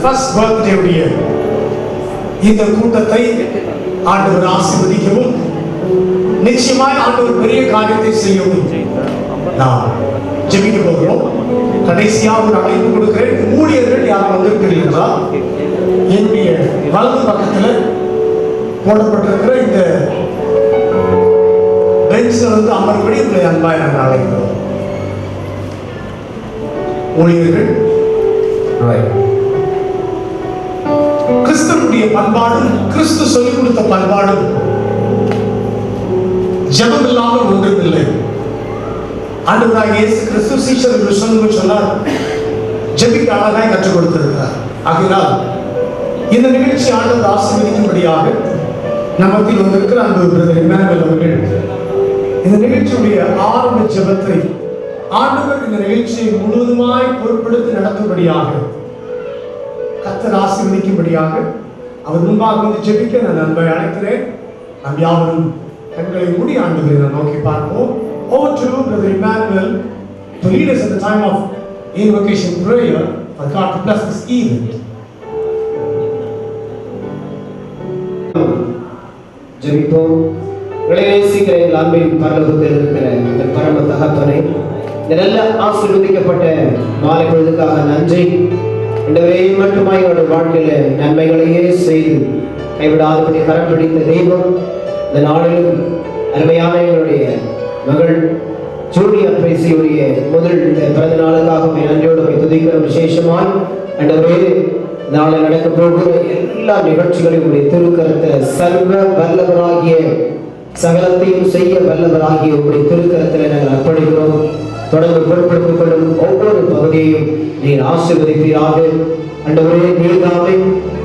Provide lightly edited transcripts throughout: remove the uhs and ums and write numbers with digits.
First birthday உடைய இந்த கூட்டத்தை ஆண்டவர் ஆசீர்வதிக்கவும் நிச்சயமாய் ஆண்டவர் பெரிய காரியத்தை செய்யவும் நாம் ஜெபிக்க போகிறோம். கடைசியாக ஒரு அழைப்பு கொடுக்கிறேன். ஊழியர்கள் யாரும் வந்திருக்கிறீர்களா? என்னுடைய வலது பக்கத்தில் போடப்பட்டிருக்கிற இந்த பெஞ்சில் வந்து அமர்படி உங்களை அன்பாய் நாங்கள் அழைக்கிறோம். ஊழியர்கள் கிறிஸ்துவனுடைய பண்பாடும் கிறிஸ்து சொல்லிக் கொடுத்த பண்பாடும் ஜெபம் இல்லாமல் ஒன்றுமில்லை. ஆண்டவராகிய இயேசு கிறிஸ்து சீஷர்கள் சொல்லுங்கள் சொன்னார், ஜெபிக்க அழகாய் கற்றுக் கொடுத்திருக்கிறார். ஆகையால் இந்த நிகழ்ச்சி ஆண்டவர் ஆசீர்வதிக்கும்படியாக நமக்கு வந்திருக்கிற அன்பு பிரதர் இமானுவேல் அவர்கள் இந்த நிகழ்ச்சியுடைய ஆரம்ப ஜெபத்தை ஆண்டவர் இந்த நிகழ்ச்சியை முழுவதுமாய் பொறுப்பெடுத்து நடத்தும்படியாக கர்த்தர் ஆசீர்வதிக்கும்படியாக அவர் முன்பாக வந்து ஜெபிக்க நான் அன்பை அழைக்கிறேன். நாம் யாவரும் கண்களை மூடி ஆண்டவரை நான் நோக்கி பார்ப்போம். Over to Brother Emmanuel to lead us at the time of invocation prayer for God to bless this event. ஜெபிப்போம். நேசிக்கிற எங்கள் அன்பின் பரலோகத்தில் இருக்கிற எங்கள் பரம தகப்பனே, இந்த நல்ல ஆசீர்வதிக்கப்பட்ட மாலை பொழுதுக்காக நன்றி. ஆண்டவரே, மட்டுமாய் எங்களுடைய வாழ்க்கையில நன்மைகளையே செய்து கைவிடாதபடி கரம் பிடித்த தெய்வம், இந்த நாளிலும் அருமையான எங்களுடைய மகள் ஜூனியர் பிரேசியுடைய முதல் பிறந்த நாளுக்காக நன்றியோடு துதிக்கிற விசேஷமாய் ஆண்டவரே, நாளில் நடக்க போகிற எல்லா நிகழ்ச்சிகளையும் உடைய திருக்கரத்தில் சர்வ வல்லவராகிய சகலத்தையும் செய்ய வல்லவராகிய உடைய திருக்கரத்தில் நாங்கள் அர்ப்பணிக்கிறோம். தொடர்ந்து பொறுப்படுத்திக் கொள்ளும் ஒவ்வொரு பகுதியையும் நீர் ஆசீர்வதிப்பீராக. ஆண்டவரே, நீர்தாமே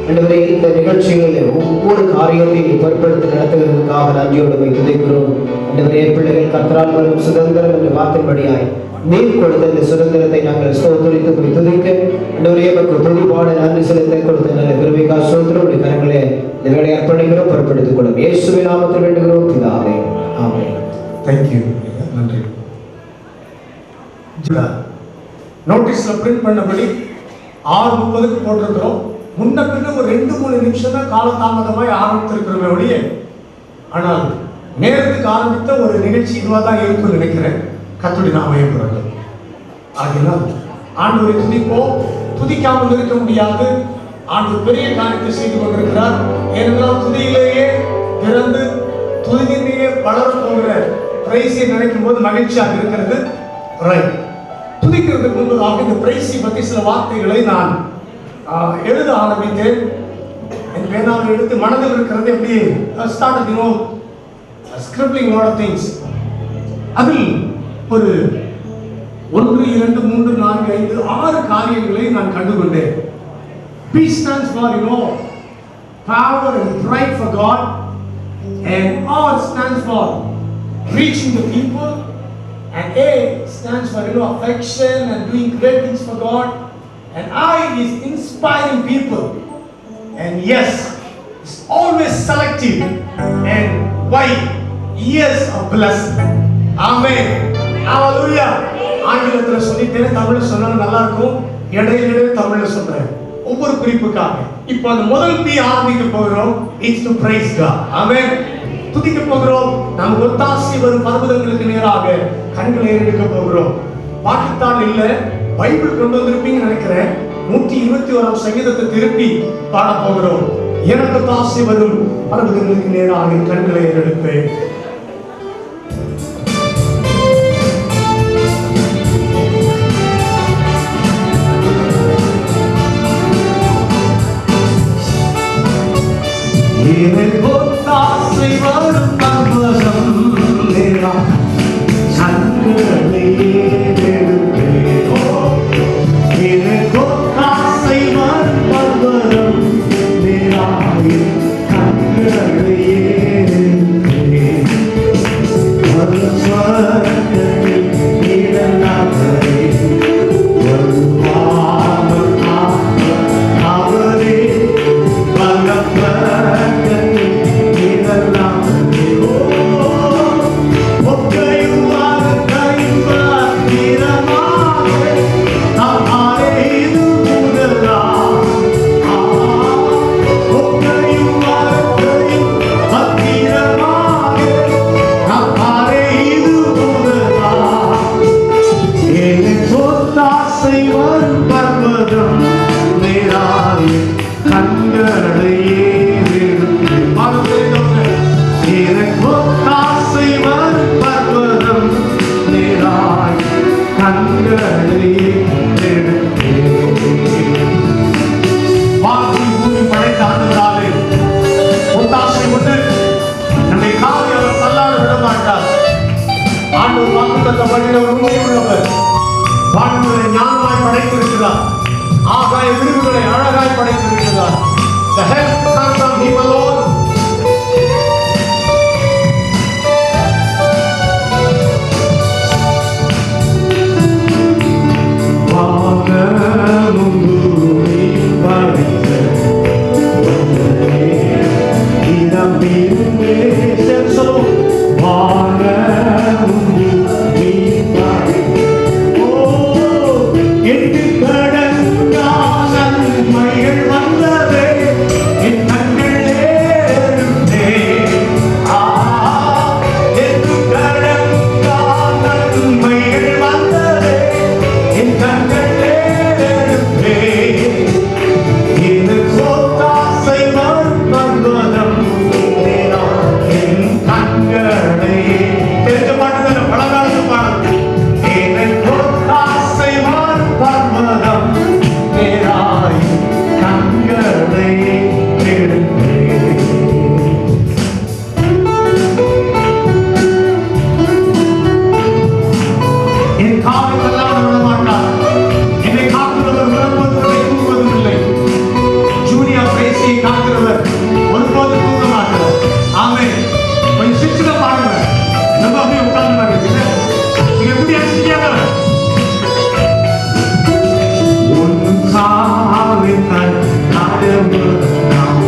ஆண்டவரே, இந்த நிகழ்ச்சிகளில் ஒவ்வொரு காரியத்தையும் பொறுப்படுத்தி நடத்துவதற்காக நன்றியோடு துதிக்கிறோம். ஆண்டவரே, பிள்ளைகள் கர்த்தரால் வரும் சுதந்திரம் என்ற வார்த்தைப்படியாய் நீர் கொடுத்த இந்த சுதந்திரத்தை நாங்கள் ஸ்தோத்திரித்து துதிக்க ஆண்டவரே, நமக்கு துதிப்பாட நன்றி செலுத்த கொடுத்த நல்ல கிருபைக்காக ஸ்தோத்திரம். உடைய கரங்களே இந்த வேலையை அர்ப்பணிக்கிறோம், பொறுப்படுத்திக் கொள்ளும். இயேசுவின் நாமத்தில் வேண்டுகிறோம் பிதாவே, ஆமென். Thank you. நன்றி. நோட்டீஸ்ல பிரிண்ட் பண்ணபடி 6:30க்கு போட்டிருக்கிறோம். முன்ன பின்ன ஒரு 2-3 நிமிஷம் தான் காலதாமதமாய் ஆரம்பித்திருக்கிறோமே ஒழிய, ஆனால் நேரத்துக்கு ஆரம்பித்த ஒரு நிகழ்ச்சி இதுவாக தான் இருக்குன்னு நினைக்கிறேன். கர்த்தருடைய நாமம் மகிமைப்படட்டும். ஆகையால் ஆண்டவரை துதிப்போம். துதிக்காமல் இருக்க முடியாது. ஆண்டவர் பெரிய காரியத்தை செய்து கொண்டிருக்கிறார். ஏனென்றால் துதியிலேயே பிறந்து துதியிலேயே வளர போகிற பிரைஸை நினைக்கும் போது மகிழ்ச்சியாக இருக்கிறது. ரைட். துதிக்கிறதுக்கு முன்பதாக இந்த பிரைஸை பற்றி சில வார்த்தைகளை நான் எழுத ஆரம்பித்தேன். என் பேனாவை எடுத்து மனதில் இருக்கிறது எப்படி start scripting lot of things. அதில் ஒரு 1, 2, 3, 4, 5, 6 காரியங்களை நான் கண்டுகொண்டேன். P stands for power and pride for God, and R stands for reaching the people, and A stands for affection and doing great things for God, and I is inspiring people, and yes is always selective, and Y years of blessing. Amen. Hallelujah. ஆங்கிலத்தில் சொல்லிட்டேன், தமிழ்ல சொன்னாலும் நல்லா இருக்கும். இடையில தமிழ்ல சொல்றேன் ஒவ்வொரு குறிப்புக்காக. இப்போ அந்த முதல் பி ஆரம்பிக்க போகிறோம். It's to praise God. Amen. துதிக்க போகிறோம். நாம் ஒத்தாசி வரும் பர்வதங்களுக்கு நேராக கண்களை ஏறெடுக்க போகிறோம். பாட்டுத்தான் இல்ல, பைபிள் கொண்டு வந்திருப்பீங்கன்னு நினைக்கிறேன். 121 சங்கீதத்தை திருப்பி பாட போகிறோம். எனக்கு ஒத்தாசி வரும் பர்வதங்களுக்கு நேராக கண்களை ஏறெடுப்பேன். எனக்கு ஒத்தாசை வரும் பர்வதம் நேராக கண்களை ஏறெடுப்பேன். எனக்கு ஒத்தாசை வரும் பர்வதம் நேராக கண்களை ஏறெடுப்பேன். Oh கண்களை வானத்தை பூமி படைத்த ஆண்டவராலே ஒத்தாசை கொண்டு நம்மை காலை அவர் தள்ளாட விட மாட்டார். ஆண்டவர் வாக்குத்தத்தப்படி உண்மை உள்ளவர். வானங்களை ஞானமாய் படைத்திருக்கிறார். ஆகாய விரிவுகளை அழகாய் படைத்திருக்கிறார். The help comes from him alone. வானமும் பூமியும் படைத்த வல்லவரே, இரவிலும் நேசம் சொல்லும். வானமும் பூமியும் படைத்த எட்டு கடங்கா நன்மைகள் வந்ததே, என் கண்களே இருந்தே. எட்டு கடங்கா நன்மைகள் வந்ததே, என் கண்களே இருந்தே. எனக்கு ஒத்தாசை வரும் பர்வதம் நீதான், என் கண்களே. தெரிஞ்ச பாட்டு பழங்காலத்து பாடல். எனக்கு ஒத்தாசை வரும் பர்வதம் நீதாய், கண்களை எடுத்தே. என் காலை தள்ளாட விட மாட்டார். என்னை காக்கிறவர் விளம்புவதில்லை, தூங்குவதும் இல்லை. ஜூனியர் பேசியை காக்கிறவர் ஒருபோதும் தூங்க மாட்டார். ஆமென். கொஞ்சம் சிரிச்சுக்க பாருங்க. நம்ம அப்படியே உட்கார்ந்து பாருங்க. நீங்க எப்படி அடிச்சிருக்காங்க? உன் காலின் கடவுள் நாம்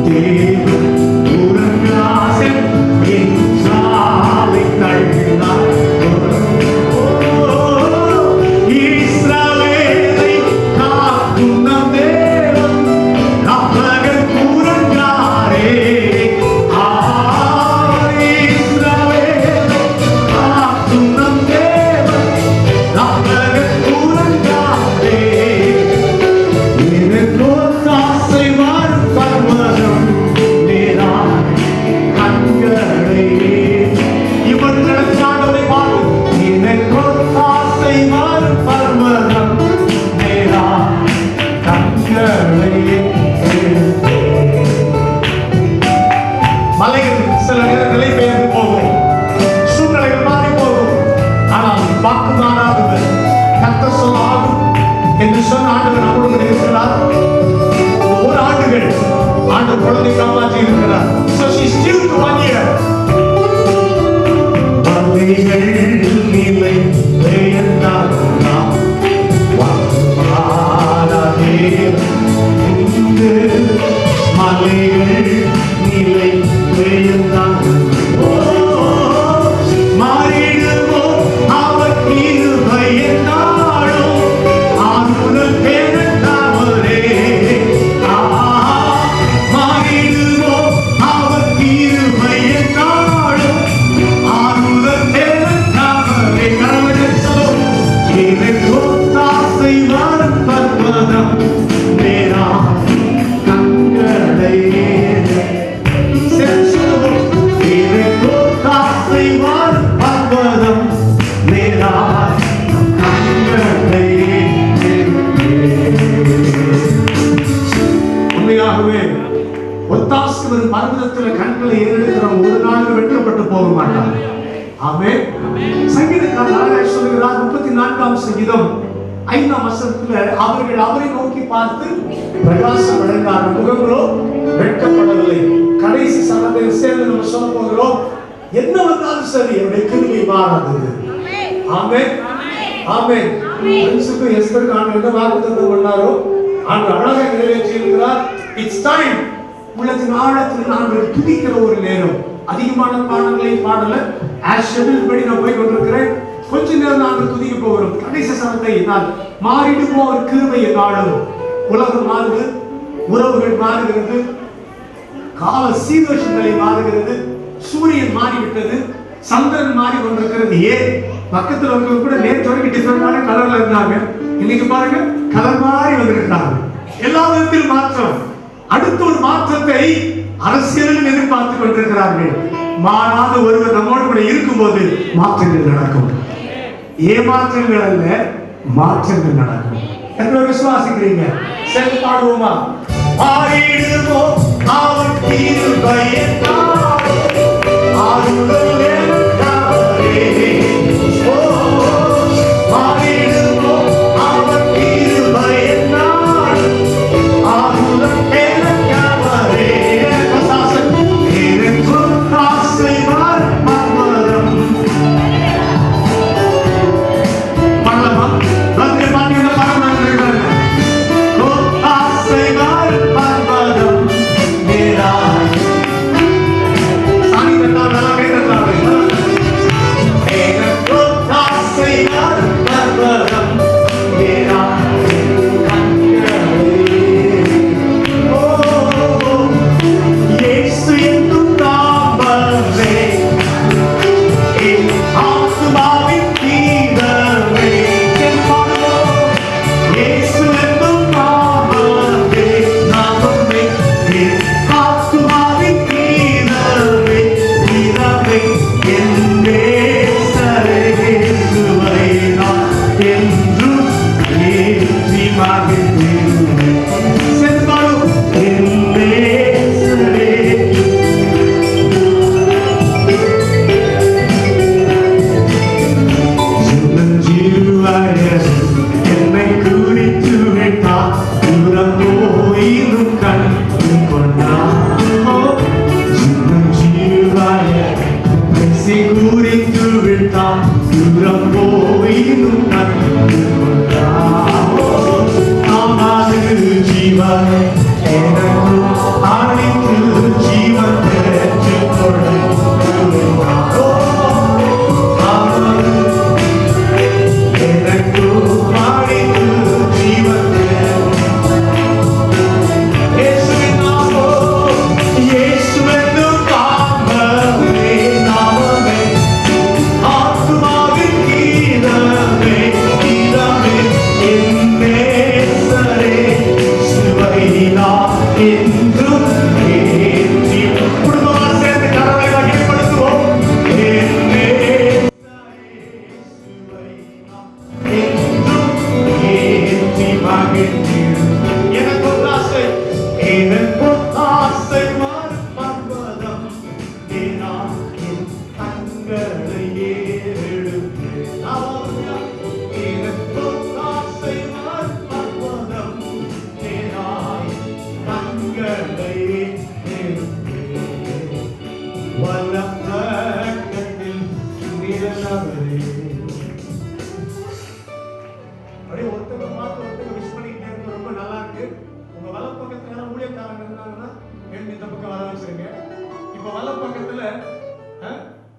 தேவன் உறங்காசன் என் சாலை தள்ளார். இஸ்ரவேலை காக்கும் நம் தேவன் அப்பகல் உறங்காரே. இஸ்ரவேலை காக்கும் நம் தேவன் அப்பகல் உறங்காரே. எனக்கு ஒத்தாசை வரும் பர்வதம் நீதான், கண்களை இப்படி நடத்தாண்டவரை பார்த்து. எனக்கு ஒத்தாசை வரும் பர்வதம் நீதான், கண்களை எடுத்தே. மலைகள் சில நேரங்களை பெயர்ந்து போகும், சூழ்நிலைகள் மாறி போகும். ஆனால் வாக்கு மாறாதவர், கர்த்தர் சொல்ல ஆகும் என்று சொன்ன ஆண்டவர் நம்முடன் இருக்கிறார். ஒரு ஆண்டுகள் ஆண்டு குழந்தை காப்பாற்றி இருக்கிறார். So she still to 1 year. மலைகள் நிலை பெயர்ந்தால் நாம் வாக்குமாறாதே. மலைகள் நிலை பெயர்ந்தால் மாறிடுமோ அவர் கிருபை என்னாலும் ஆறுதல் பெறத்தாமரே. மாறிடுமோ அவர் கிருபை என்னாலும் ஆறுதல் பெறத்தாமரே. கடவுள் சொல்லும். எனக்கு ஒத்தாசை வரும் பர்வதம் நேரா, கண்களை செல்லும். எனக்கு ஒத்தாசை வரும் பர்வதம் நேரா, கண்களை. உண்மையாகவே ஒத்தாசை வரும் பர்வதத்தில் கண்களை ஏறெடுக்கிறவங்க ஒரு நாள் வெட்டப்பட்டு போக மாட்டாங்க. ஆமென். சங்கீதக்காரர் அழகாய் சொல்லுகிறார். 34ஆம் சங்கீதம் 5ஆம் வசனத்துல அவர்கள் அவரை நோக்கி பார்த்து பிரகாசம் அடைந்தார், முகங்களோ வெட்கப்படவில்லை. கடைசி சனத்தில் சேர்ந்து நம்ம சொல்ல போகிறோம், என்ன வந்தாலும் சரி என்னுடைய கிருபை மாறாதது. ஆமென். ஆமென். பிரின்சுக்கு எஸ்தருக்கு ஆண்டவர் என்ன வாக்குத்தத்தம் பண்ணாரோ ஆண்டவர் அழகாக நிறைவேற்றி இருக்கிறார். It's time. உள்ளத்தின் ஆழத்தில் நாங்கள் துதிக்கிற ஒரு நேரம். அதிகமான பாடங்களை பாடல ஆஸ் ஷெட்யூல் படி நான் போய் கொண்டிருக்கிறேன். கொஞ்ச நேரம் நாங்கள் துதிக்க போகிறோம். கடைசி சனத்தை நான் மாறிடுமோ ஒரு கிருபை என்னாலும். உலகம் மாறுது, உறவுகள் மாறுகிறது, கால சீதோஷங்களை மாறுகிறது, சூரியன் மாறிவிட்டது, சந்திரன் மாறி கொண்டிருக்கிறது. ஏன் பக்கத்துல வந்து கூட நேற்று வரைக்கும் டிஃபரெண்டான கலர்ல இருந்தாங்க, இன்னைக்கு பாருங்க கலர் மாறி வந்திருக்கிறாங்க. எல்லா விதத்திலும் மாற்றம். அடுத்த ஒரு மாற்றத்தை அரசியலில் எதிர்பார்த்து கொண்டிருக்கிறார்கள். மாறாத ஒருவர் நம்மோடு கூட இருக்கும்போது மாற்றங்கள் நடக்கும். ஏமாற்றங்கள் அல்ல, மாற்றங்கள் நடக்கும். எத்தனை விசுவாசிக்கிறீங்க? சேர்ந்து பாடுவோமா? ஆயிடுவோம் அவர் கிருபையினால், ஆறுதல் எனக்காகவே. ஓ, ஆயிடுவோம் அவர் கிருபையினால், ஆறுதல் எனக்காகவே. எனக்கும் ஆசைவார் மர்மரம். பண்ணலாமா? வந்து பாத்தீங்கன்னா பாருங்க. ஓ, ஆசைவார் மர்மரம் மேரா. சாமி தட்டா நல்லா கேட்கறாங்க. எனக்கும் ஆசைவார் மர்மரம் மேரா.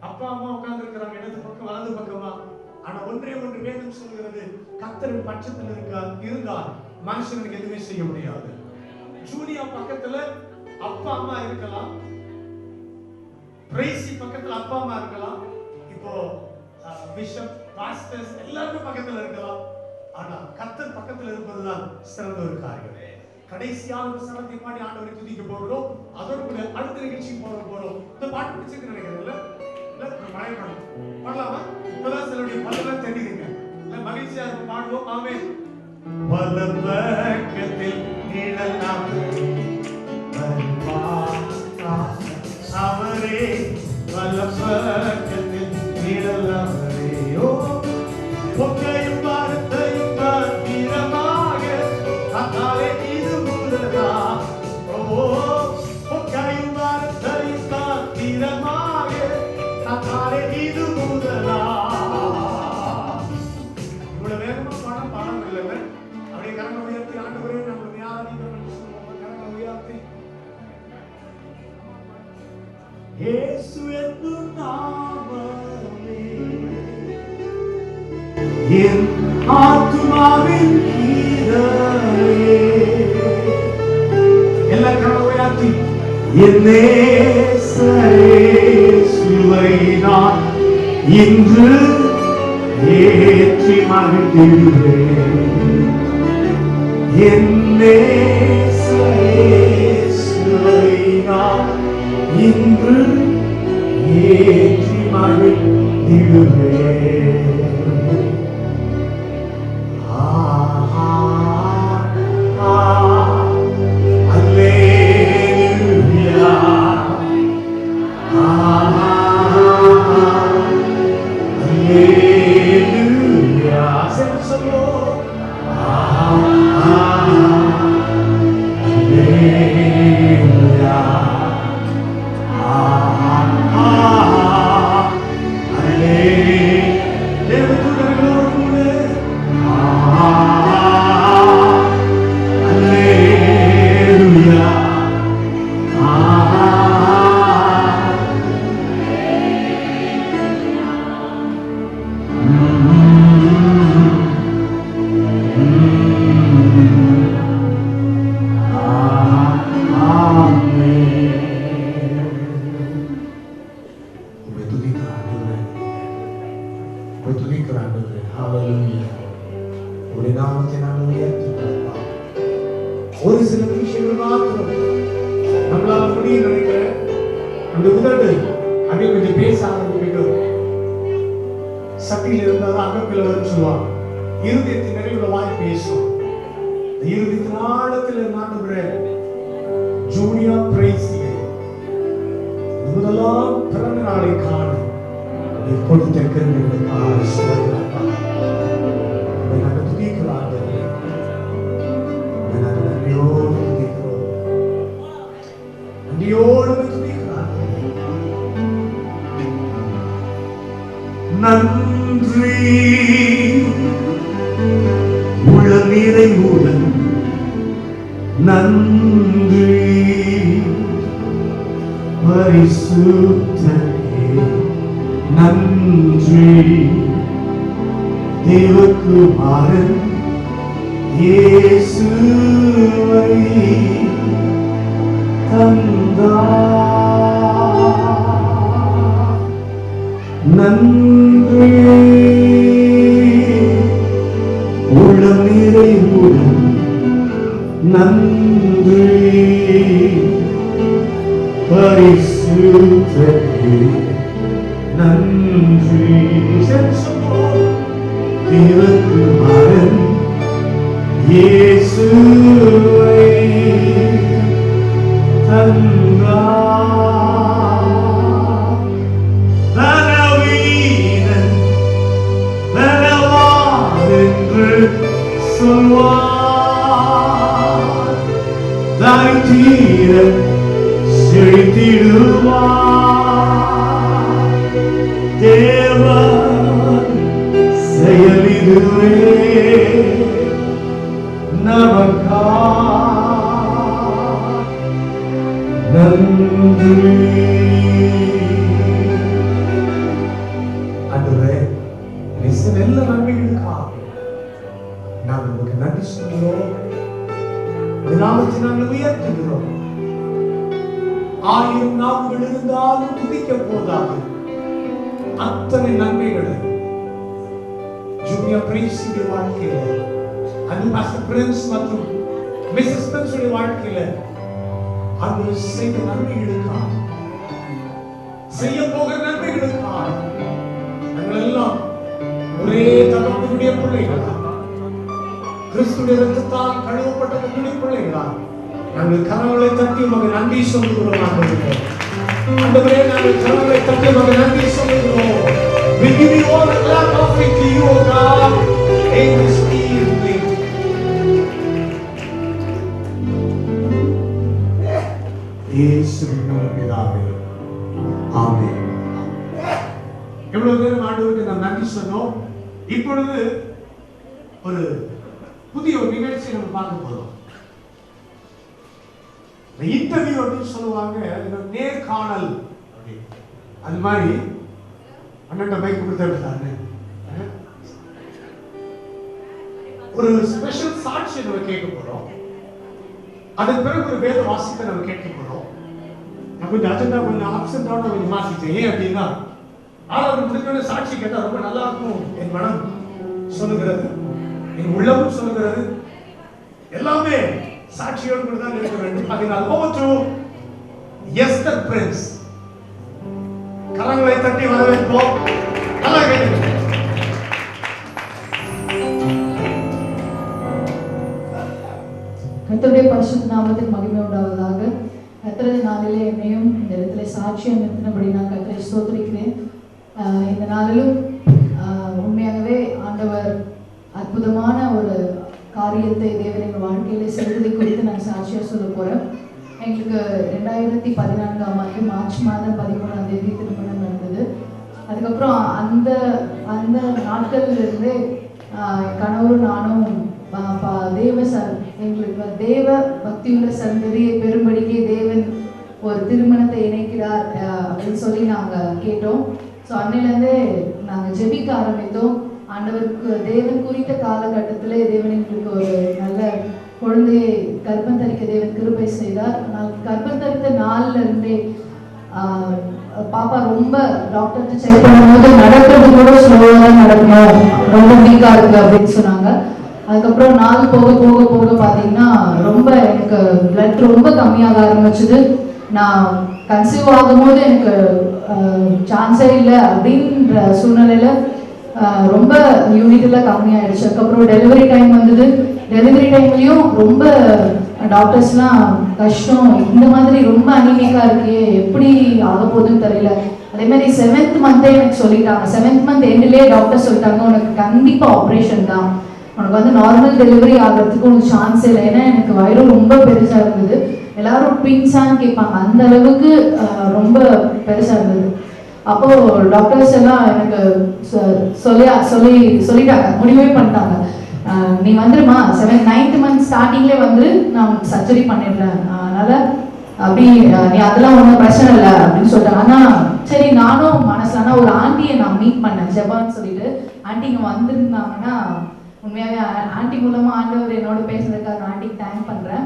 அப்பா அம்மா உட்கார்ந்து இருக்கிறாங்க இடது பக்கம் வலது பக்கமா. ஆனா ஒன்றே ஒன்று வேதம் சொல்கிறது, கர்த்தரின் பட்சத்தில் இருந்தால் மனுஷனுக்கு எதுவுமே செய்ய முடியாது. ஜூனியா பக்கத்துல அப்பா அம்மா இருக்கலாம், பிரைசி பக்கத்துல அப்பா அம்மா இருக்கலாம், இப்போ பிஷப் பாஸ்டர்ஸ் எல்லாரும் பக்கத்துல இருக்கலாம். ஆனா கர்த்தர் பக்கத்துல இருப்பதுதான் சிறந்த ஒரு காரியம். கடைசியாக ஒரு சரணத்தை பாடி ஆண்டவரை துதிக்க போகிறோம். அதோடு கூட அடுத்த நிகழ்ச்சிக்கு போறோம். இந்த பாட்டு பிடிச்சிருக்கு நினைக்கிறேன்ல, மழை பாடம் பாடலாமா? இப்பதான் சிலருடைய பல்லெல்லாம் தெரியுதுங்க. மகிழ்ச்சியா இருக்கும், பாடுவோம். ஆமென். வலப்பக்கத்தில் நிழலாம் அவரே, வலப்பக்கத்தில் நிழலாம் பொக்கையும் வார்த்தையும் பத்திரமாக அதாலே இது முதலா. பொக்கையும் வார்த்தையும் பத்திரமாக அதாலே இது முதலா. இவ்வளவு வேகமா பாடம் இல்லைங்க. அப்படியே கரங்களை உயர்த்தி ஆண்டவரே நம்மளுடைய ஆராதிக்கிறோம் சொல்லுவோம். கரங்களை உயர்த்தி இயேசு என்னும் நாமமே என் ஆத்துமாவின் கீதமே. எல்லா கரங்களை உயர்த்தி என் நேசரே சிலுவை நான் இன்று ஏற்றி மகிழ்ந்திடுவேன். என் நேசரே சிலுவை நான் இன்று ஏற்றி மகிழ்ந்திடுவேன். அந்த உதடு அப்படியே கொஞ்சம் பேச ஆரம்பிக்கும். சட்டியில் இருந்தாலும் அகப்பில் வரும்னு சொல்லுவாங்க. இருதயத்தின் நிறைவுள்ள வாய் பேசும். இருதயத்தின் ஆழத்தில் நாட்டுகிற ஜூனியா பிரைஸ்லே முதலாம் பிறந்த நாளை காண கொடுத்த கருணைகளுக்காக சுவர்களாக நாங்கள் துதிக்கிறார்கள். நாங்கள் நன்றியோடு துதிக்கிறோம். நன்றியோடு துதிக்கிறார்கள். நன்றி உள்ள நிறைவுடன் நன்றி பரிசுத்தரே நன்றி தேவகுமாரன் இயேசுவை தந்தார். நன்றி உள்ள நிறைவுடன் நன்றி பரிசுத்தரே நன்றி தேவகுமாரன் இயேசுவை தந்தார். பலவீனன் பலவான் என்று சொல்வார். தாய்த்தீரன் செழித்திடுவார். தேவன் செயலிதுவே நமக்காய் நன்றி. ஆண்டவரே, எல்லா நன்மைகளுக்காக நாங்கள் உங்களுக்கு நன்றி சொல்கிறோம். நாமத்தை நாங்கள் உயர்த்துகிறோம். 1000 நாவுகள் இருந்தாலும் துதிக்க போதாது. அத்தனை நன்மைகளை ஜூனியர் பிரின்ஸ் வாழ்க்கையில, அது மாஸ்டர் பிரின்ஸ் மற்றும் மிஸ்ஸஸ் பிரின்ஸ் வாழ்க்கையில அது செய்த நன்மைகளுக்காக, செய்ய போகிற நன்மைகளுக்காக நாங்கள் எல்லாம் ஒரே தகவலுடைய பிள்ளைகளா, கிறிஸ்துடைய ரத்தத்தால் கழுவப்பட்ட கத்துடைய பிள்ளைகளா நாங்கள் கரங்களை தட்டி உமக்கு நன்றி சொல்லுகிறோம். ஆண்டவரே, நாங்கள் கரங்களை தட்டி உமக்கு நன்றி சொல்லுகிறோம். We give you all the clap offering to you, O God, in this evening. இயேசுவின் பிதாவே, ஆமென். எவ்வளவு நேரம் ஆண்டவருக்கு நாம் நன்றி சொன்னோம். இப்பொழுது ஒரு புதிய ஒரு நிகழ்ச்சி நம்ம பார்க்க போறோம். இன்டர்வியூ அப்படின்னு சொல்லுவாங்க, நேர்காணல். அது மாதிரி அண்ணன் பைக் கொடுத்தாரு. ஒரு ஸ்பெஷல் சாட்சி நம்ம கேட்க போறோம். அதன் பிறகு ஒரு வேத வாசிப்பை நம்ம கேட்க போறோம். நான் கொஞ்சம் அஜெண்டா கொஞ்சம் ஆப்சென்டான கொஞ்சம் வாசிச்சேன். ஏன் அப்படின்னா, ஆறாவது முடிஞ்சோட சாட்சி கேட்டா ரொம்ப நல்லா இருக்கும். என் மனம் சொல்லுகிறது, என் உள்ளமும் சொல்லுகிறது, எல்லாமே சாட்சியோடு கூட தான் இருக்க வேண்டும். அதனால் over to எஸ்தர் பிரின்ஸ். கரங்களை தட்டி வரவேற்போம். நல்லா கேளுங்க. கர்த்தருடைய பரிசுத்த நாமத்துக்கு மகிமை உண்டாவதாக. கர்த்தருடைய நாளிலே என்னையும் இந்த இடத்துல சாட்சியம் நிறுத்தினபடி நான் கர்த்தரை ஸ்தோத்திரிக்கிறேன். இந்த நாளிலும் உண்மையாகவே ஆண்டவர் அற்புதமான ஒரு காரியத்தை தேவனின் வாழ்க்கையில செய்ததை குறித்து நான் சாட்சியாக சொல்ல போறேன். எங்களுக்கு 2014ஆம் ஆண்டு மார்ச் மாதம் 13ஆம் தேதி திருமணம் நடந்தது. அதுக்கப்புறம் அந்த நாட்கள்ல இருந்து கணவரும் நானும் எங்களுக்கு தேவ பக்தியுள்ள சந்ததியை பெரும்படிக்கே தேவன் ஒரு திருமணத்தை இணைக்கிறார் அப்படின்னு சொல்லி நாங்கள் கேட்டோம். ஸோ அன்னையிலேருந்தே நாங்கள் ஜெபிக்க ஆரம்பித்தோம். ஆண்டவருக்கு தேவன் குறித்த காலகட்டத்திலே தேவன் எங்களுக்கு ஒரு நல்ல குழந்தையை கர்ப்பம் தரிக்க தேவன் கிருபை செய்தார். நான் கர்ப்பம் தரித்த நாள்ல இருந்தே பாப்பா ரொம்ப டாக்டர்கிட்ட செக் பண்ணும்போது நடக்கிறது கூட ஸ்லோவாக தான் நடக்கணும், ரொம்ப வீக்காக இருக்கு அப்படின்னு சொன்னாங்க. அதுக்கப்புறம் நாள் போக போக போக பார்த்தீங்கன்னா ரொம்ப எனக்கு பிளட் ரொம்ப கம்மியாக ஆரம்பிச்சுது. நான் கன்சீவ் ஆகும்போது எனக்கு சான்ஸே இல்லை அப்படின்ற சூழ்நிலையில ரொம்ப யூனிட்லாம் கம்மியாயிடுச்சு. அதுக்கப்புறம் டெலிவரி டைம் வந்தது. டெலிவரி டைம்லையும் ரொம்ப டாக்டர்ஸ்லாம் கஷ்டம், இந்த மாதிரி ரொம்ப அனிமிக்கா இருக்கே, எப்படி ஆக போகுதுன்னு தெரியல. அதே மாதிரி 7th மந்த்தே எனக்கு சொல்லிட்டாங்க. 7th மந்த் எண்ட்லேயே டாக்டர் சொல்லிட்டாங்க, உனக்கு கண்டிப்பாக ஆப்ரேஷன் தான், உனக்கு வந்து நார்மல் டெலிவரி ஆகிறதுக்கு உனக்கு சான்ஸ் இல்லை. ஏன்னா எனக்கு வயிறு ரொம்ப பெருசாக இருந்தது. எல்லாரும் ட்வின்ஸான்னு கேட்பாங்க, அந்த அளவுக்கு ரொம்ப பெருசாக இருந்தது. அப்போ டாக்டர்ஸ் எல்லாம் எனக்கு சொல்லிட்டாங்க, முடிவே பண்ணிட்டாங்க, நீ வந்துருமா 9th மந்த் ஸ்டார்டிங்லேயே வந்து நான் சர்ஜரி பண்ணிடுறேன், அதனால அப்படி நீ அதெல்லாம் ஒன்றும் பிரச்சனை இல்லை அப்படின்னு சொல்லிட்டாங்க. ஆனால் சரி, நானும் மனசுல ஆனால் ஒரு ஆண்டியை நான் மீட் பண்ணேன், ஜெபான்னு சொல்லிட்டு. ஆண்டிங்க வந்திருந்தாங்கன்னா உண்மையாகவே ஆண்டி மூலமாக ஆண்டவர் என்னோட பேசுறதுக்காக நான் ஆண்டிக்கு தேங்க் பண்ணுறேன்.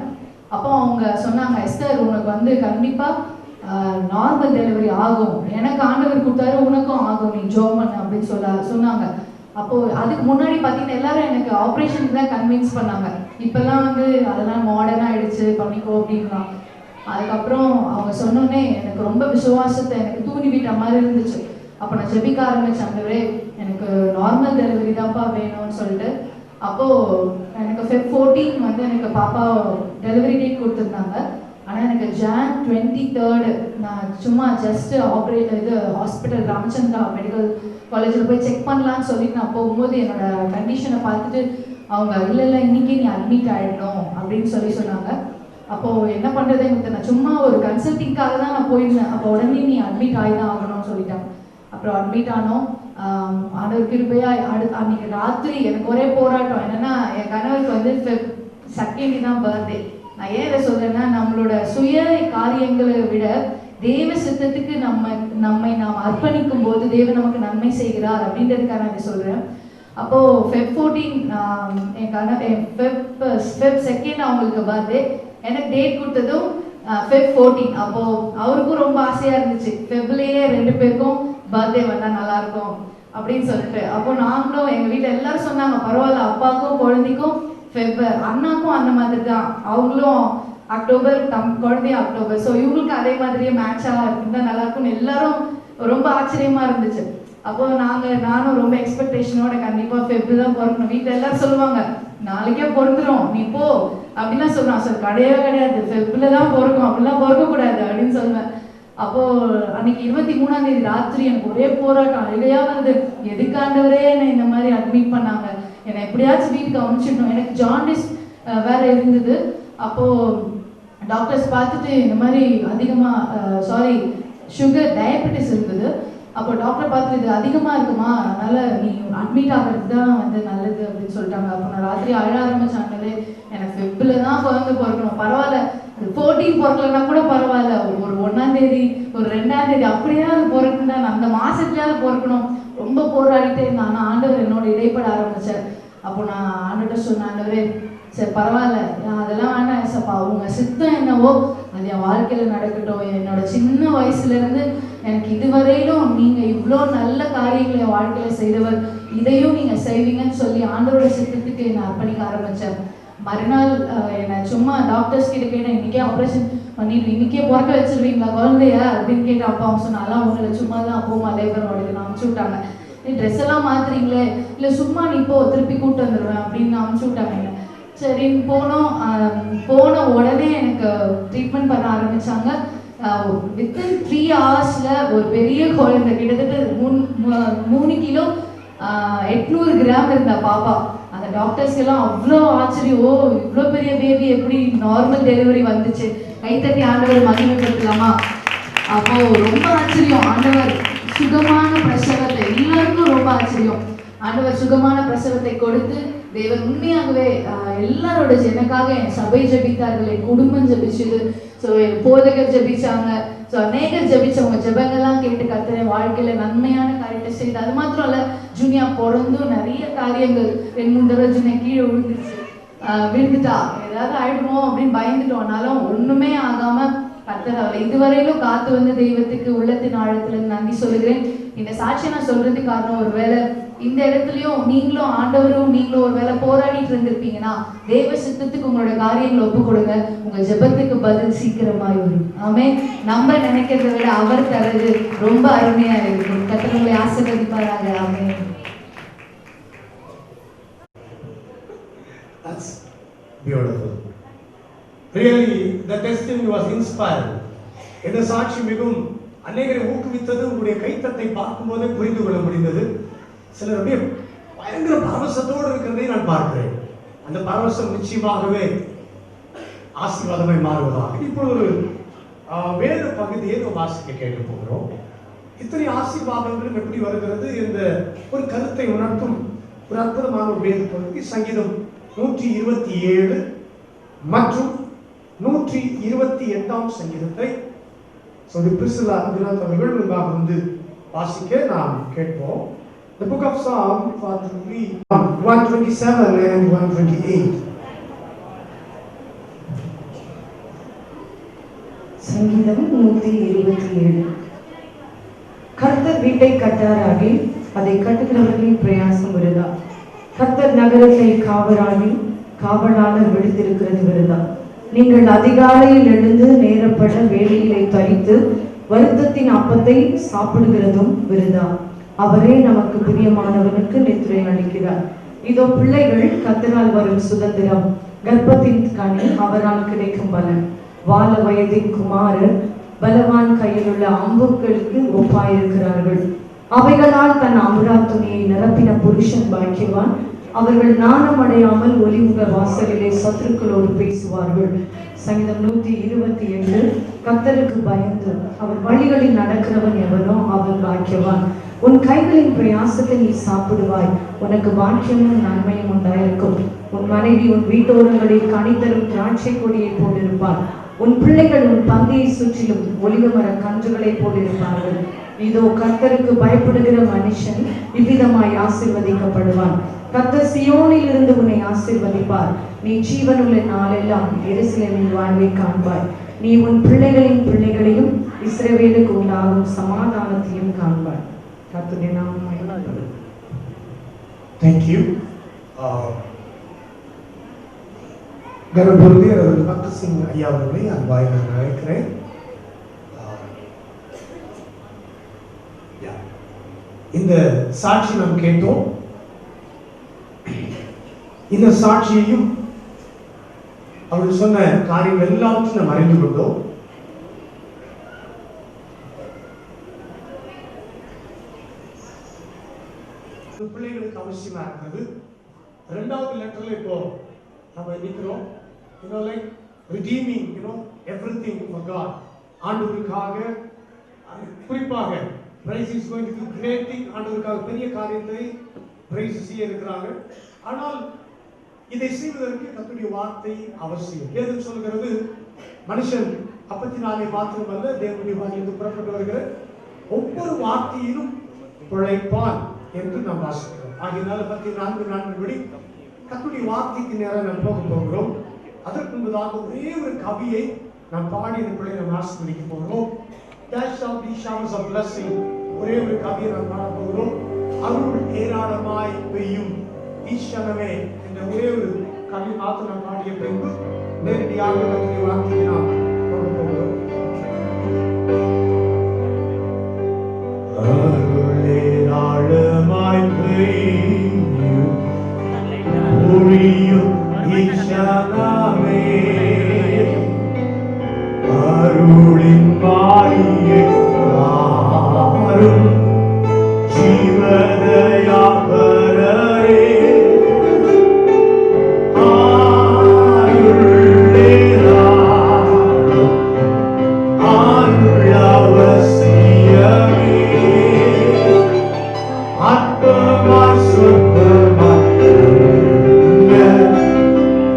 அப்போ அவங்க சொன்னாங்க, எஸ்தர் உனக்கு வந்து கண்டிப்பாக நார்மல் டெலிவரி ஆகும், எனக்கு ஆண்டவர் கொடுத்தாரு, உனக்கும் ஆகும், நீ ஜோம் பண்ணு அப்படின்னு சொன்னாங்க. அப்போ அதுக்கு முன்னாடி பார்த்தீங்கன்னா எல்லாரும் எனக்கு ஆப்ரேஷனுக்கு தான் கன்வின்ஸ் பண்ணாங்க. இப்பெல்லாம் வந்து அதெல்லாம் மாடர்னா ஆயிடுச்சு, பண்ணிக்கோ அப்படின்லாம். அதுக்கப்புறம் அவங்க சொன்னோன்னே எனக்கு ரொம்ப விசுவாசத்தை எனக்கு தூண்டி விட்ட மாதிரி இருந்துச்சு. அப்போ நான் ஜெபிக்க ஆரம்பிச்சேன், ஆண்டவரே எனக்கு நார்மல் டெலிவரி தான்ப்பா வேணும்னு சொல்லிட்டு. அப்போது எனக்கு Feb 14 வந்து எனக்கு பாப்பா டெலிவரி டேட் கொடுத்துருந்தாங்க. ஆனால் எனக்கு Jan 23rd நான் சும்மா ஜஸ்ட் ஹாஸ்பிட்டல் ராமச்சந்திரா மெடிக்கல் காலேஜில் போய் செக் பண்ணலான்னு சொல்லிட்டு நான் போகும்போது என்னோட கண்டிஷனை பார்த்துட்டு அவங்க இல்லை இன்னைக்கே நீ அட்மிட் ஆகிடணும் அப்படின்னு சொன்னாங்க. அப்போது என்ன பண்ணுறது எனக்கு நான் சும்மா ஒரு கன்சல்டிங்காக தான் நான் போயிருந்தேன். அப்போ உடனே நீ அட்மிட் ஆகி தான் ஆகணும்னு சொல்லிட்டாங்க. அப்புறம் அட்மிட் ஆனோம். ஆண்டவர் கிருபையா அன்னைக்கு ராத்திரி எனக்கு ஒரே போராட்டம். என்னன்னா என் கணவருக்கு வந்து Feb 2 தான் பர்த்டே. நான் ஏன் இதை சொல்றேன்னா, நம்மளோட சுய காரியங்களை விட தேவ சித்தத்துக்கு நம்மை நாம் அர்ப்பணிக்கும் போது தேவன் நமக்கு நன்மை செய்கிறார் அப்படின்றதுக்காக நான் இதை சொல்றேன். அப்போ Feb 14 என் Feb 2 அவங்களுக்கு பர்த்டே. எனக்கு டேட் கொடுத்ததும் Feb 14. அப்போ அவருக்கும் ரொம்ப ஆசையா இருந்துச்சு, ஃபெப்லேயே 2 பேருக்கும் பர்த்டே வந்தா நல்லா இருக்கும் அப்படின்னு சொல்லிட்டு. அப்போ நாங்களும் எங்க வீட்டில் எல்லாரும் சொன்னாங்க, பரவாயில்ல, அப்பாவுக்கும் குழந்தைக்கும் ஃபெப், அண்ணாக்கும் அந்த மாதிரி தான், அவங்களும் அக்டோபர், குழந்தையும் அக்டோபர், ஸோ இவங்களுக்கு அதே மாதிரியே மேட்சாக இருந்தால் நல்லா இருக்கும்னு எல்லாரும் ரொம்ப ஆச்சரியமா இருந்துச்சு. அப்போ நானும் ரொம்ப எக்ஸ்பெக்டேஷனோட கண்டிப்பாக ஃபெப் தான் பிறக்கணும். வீட்டில் எல்லாரும் சொல்லுவாங்க, நாளைக்கே பிறந்துடும் நீ போ அப்படின்லாம் சொல்லுவான். சார் கிடையாது, ஃபெப்ல தான் பிறக்கும், அப்படிலாம் பிறக்கக்கூடாது அப்படின்னு சொல்லுவேன். அப்போ அன்னைக்கு 23ஆம் தேதி ராத்திரி எனக்கு ஒரே போராட்டம், அழுகையா வந்து எதுக்காண்டவரே என்னை இந்த மாதிரி அட்மிட் பண்ணாங்க, என்னை எப்படியாச்சும் வீட்டுக்கு அனுப்பிச்சிடணும். எனக்கு ஜாண்டிஸ் வேற இருந்தது. அப்போ டாக்டர்ஸ் பார்த்துட்டு இந்த மாதிரி சுகர் டயபெட்டிஸ் இருந்தது. அப்போ டாக்டர் பார்த்துட்டு இது அதிகமாக இருக்குமா, அதனால நீ அட்மிட் ஆகிறது தான் வந்து நல்லது அப்படின்னு சொல்லிட்டாங்க. அப்போ நான் ராத்திரி அழ ஆரம்பிச்சாங்களே, எனக்கு ஃபெப்ல தான் குழந்தை பிறக்கணும், பரவாயில்ல 14 பிறக்கலன்னா கூட பரவாயில்ல, ஒரு 1ஆம் தேதி ஒரு 2ஆம் தேதி அப்படியாவது பிறக்கணும், நான் அந்த மாசத்துலயாவது பிறக்கணும். ரொம்ப போராடிட்டே இருந்தேன். ஆனால் ஆண்டவர் என்னோட இடைப்பட ஆரம்பிச்சார். அப்போ நான் ஆண்டவர்கிட்ட சொன்னேன், ஆண்டவரே சரி பரவாயில்ல, அதெல்லாம் வேண்டாம் ஏசப்பா, உங்க சித்தம் என்னவோ அது என் வாழ்க்கையில நடக்கட்டும். என்னோட சின்ன வயசுல இருந்து எனக்கு இதுவரையிலும் நீங்க இவ்வளோ நல்ல காரியங்களை என் வாழ்க்கையில செய்தவர், இதையும் நீங்க செய்வீங்கன்னு சொல்லி ஆண்டவரோட சித்தத்துக்கு என்னை அர்ப்பணிக்க ஆரம்பிச்சேன். மறுநாள் என்னை சும்மா டாக்டர்ஸ் கிட்ட கேட்டேன், இன்னைக்கே ஆப்ரேஷன் பண்ணிட்டு இன்னைக்கே பிறக்க வச்சிருவீங்களா குழந்தைய அப்படின்னு கேட்டு. அப்பா அவங்க சொன்னாலாம் ஒன்றும் சும்மா தான் அப்போமா லேபர் வார்டுக்கு அனுப்பிச்சு விட்டாங்க. நீ ட்ரெஸ் எல்லாம் மாத்துறீங்களே, இல்லை சும்மா நீ போ திருப்பி கூப்பிட்டு வந்துடுவேன் அப்படின்னு அனுப்பிச்சு விட்டாங்க. சரின்னு போன உடனே எனக்கு ட்ரீட்மெண்ட் பண்ண ஆரம்பிச்சாங்க. வித்தின் 3 hours ஒரு பெரிய குழந்தை, கிட்டத்தட்ட 3 கிலோ 800 கிராம் இருந்த பாப்பா. அந்த டாக்டர்ஸ்க்கு எல்லாம் அவ்வளோ ஆச்சரியம், ஓ இவ்வளோ பெரிய பேபி எப்படி நார்மல் டெலிவரி வந்துச்சு, கைத்தட்டி ஆண்டவர் மகிமைப்படுத்தலாமா. அப்போ ரொம்ப ஆச்சரியம், ஆண்டவர் சுகமான பிரசவத்தை, எல்லாருக்கும் ரொம்ப ஆச்சரியம். ஆண்டவர் சுகமான பிரசவத்தை கொடுத்து தேவன் உண்மையாகவே எல்லாரோட எனக்காக என் சபை ஜெபித்தார்கள், என் குடும்பம் ஜெபிச்சுது, ஸோ என் போதகர் ஜெபிச்சாங்க, ஸோ அநேகர் ஜெபிச்சவங்க ஜெபங்கள்லாம் கேட்டு கர்த்தர் வாழ்க்கையில நன்மையான காரியத்தை செய்து. அது மாத்திரம் இல்லை, ஜூனியா பிறந்தும் நிறைய காரியங்கள் 2-3 தடவை ஜூனியா கீழே விழுந்துட்டா, ஏதாவது ஆயிடுமோ அப்படின்னு பயந்துட்டோம். ஆனாலும் ஒண்ணுமே ஆகாம கர்த்தர் அவளை இதுவரையிலும் காத்து வந்து தெய்வத்துக்கு உள்ளத்தின் ஆழத்துல நன்றி சொல்லுகிறேன். இந்த சாட்சியை நான் சொல்றதுக்கு காரணம், ஒருவேளை இந்த இடத்துலயும் நீங்களும் ஆண்டவரும் நீங்களும் ஒரு வேளை போராடிட்டு இருந்திருப்பீங்கன்னா தேவ சித்தத்துக்கு உங்களோட காரியங்களை ஒப்பு கொடுங்க. உங்க ஜெபத்துக்கு பதில் சீக்கிரமாய் வரும். ஆமென். நம்ம நினைக்கிறத விட அவர் தரது ரொம்ப அருமையா இருக்கும். கர்த்தர் உங்களை ஆசீர்வதிப்பாராக. ஆமென். That's beautiful. Really, the testimony was inspiring. இந்த சாட்சி மிகவும் அநேகரை ஊக்குவித்தது. உங்களுடைய கைத்தட்டை பார்க்கும்போதே புரிந்து கொள்ள முடிந்தது. சிலர் அப்படியே பயங்கர பரவசத்தோடு இருக்கிறதை நான் பார்க்கிறேன். அந்த பரவசம் நிச்சயமாகவே ஆசீர்வாதமாய் மாறுவதாக. இப்போ ஒரு வேத பகுதியை நம்ம வாசிக்க கேட்க போகிறோம். இத்தனை ஆசீர்வாதங்களும் எப்படி வருகிறது என்ற ஒரு கருத்தை உணர்த்தும் ஒரு அற்புதமான ஒரு வேத பகுதி. சங்கீதம் 127 மற்றும் 128 சங்கீதத்தை பிரிசிலா அபிநாத் அவர்கள் முன்பாக வந்து வாசிக்க நாம் கேட்போம். The book of Psalm 127 and 128. சங்கீதம் 127. கர்த்தர் வீட்டை கட்டாராகி அதை கட்டுகிறவர்களின் பிரயாசம் விருதா. கர்த்தர் நகரத்தை காவலாளர் விடுத்திருக்கிறது விருதா. நீங்கள் அதிகாலையில் எழுந்து நேரப்பட வேலையிலே தரித்து வருத்தத்தின் அப்பத்தை சாப்பிடுகிறதும் விருதா. அவரே நமக்கு பிரியமானவனுக்கு நித்திரை அளிக்கிறார். இதோ பிள்ளைகள் கர்த்தரால் வரும் சுதந்திரம், கர்ப்பத்தின் கனி அவரால் கிடைக்கும் பலன். வால வயதின் குமாரர் பலவான் கையில் உள்ள அம்புகளுக்கு ஒப்பாயிருக்கிறார்கள். அவைகளால் தன் அமுரா துணியை நிரப்பின புருஷன் பாக்கியவான். அவர்கள் நாணம் அடையாமல் ஒலிமுக வாசலிலே சத்துருக்களோடு பேசுவார்கள். சங்கீதம் 128. கர்த்தருக்கு பயந்து அவர் வழிகளில் நடக்கிறவன் எவனோ அவன் பாக்கியவான். உன் கைகளின் பிரயாசத்தை நீ சாப்பிடுவாய், உனக்கு பாக்கியமும் நன்மையும் உண்டாயிருக்கும். உன் மனைவி உன் வீட்டோரங்களில் கனிதரும் திராட்சை கொடியை போட்டிருப்பார். உன் பிள்ளைகள் உன் பந்தியை சுற்றிலும் ஒலிவ மர கன்றுகளை போட்டிருப்பார்கள். இதோ கர்த்தருக்கு பயப்படுகிற மனுஷன் இவ்விதமாய் ஆசீர்வதிக்கப்படுவான். கர்த்தர் சியோனில் இருந்து உன்னை ஆசீர்வதிப்பார். நீ ஜீவனுள்ள நாளெல்லாம் எருசலேமின் வாழ்வை காண்பாய். நீ உன் பிள்ளைகளின் பிள்ளைகளையும் இஸ்ரவேலுக்கு உண்டாகும் சமாதானத்தையும் காண்பாய். கர்த்தருடைய நாமம் மகிமைப்படும். Thank you. கனபொருதி அவர்கள் பக்த சிங் ஐயா அவர்களை அன்பாய் நான் அழைக்கிறேன். இந்த சாட்சி நாம் கேட்டோம். இந்த சாட்சியையும் அவர்கள் சொன்ன காரியங்கள் எல்லாவற்றையும் நாம் அறிந்து கொண்டோம். பிள்ளைகளுக்கு அவசியமா இருக்கிறது. இரண்டாவது லெட்டர்ல இப்போ நம்ம நிற்கிறோம். like redeeming everything for God. ஆண்டவருக்காக குறிப்பாக praise is going to to great thing. ஆண்டவருக்காக பெரிய காரியத்தை பிரைஸ் செய்ய இருக்கிறாங்க. ஆனால் இதை செய்வதற்கு கர்த்தருடைய வார்த்தை அவசியம். ஏது சொல்கிறது? மனுஷன் அப்பத்தினாலே மாத்திரமல்ல தேவனுடைய வாயிலிருந்து புறப்பட்டு வருகிற ஒவ்வொரு வார்த்தையிலும் பிழைப்பான் என்று நாம் வாசிக்கிறோம். ஆகையினால 14:4 படி கர்த்தருடைய வார்த்தைக்கு நேரம் நாம் போகிறோம். அதற்கு முன்பதாக ஒரே ஒரு கவியை நாம் பாடி இந்த பிள்ளை நாம் ஆசீர்வதிக்க போகிறோம். There shall be showers of blessing. ஒரே ஒரு கவியை நாம் பாட போகிறோம். அருள் ஏராளமாய் பெய்யும் ஈஷனமே என்ற ஒரே ஒரு கவி மாத்திரம் நாம் பாடிய பின்பு நேரடியாக கர்த்தருடைய வார்த்தையை நாம் போக போகிறோம். அருள் ஏராளமாய் பெய்யும் ஒளியும் ஈஷனமே அருளின் மாரியே ஆரும் ஜீவதயாபரரே ஆருளேராரும் ஆருளவசியமே ஆத்மமாய் சொந்தமாய்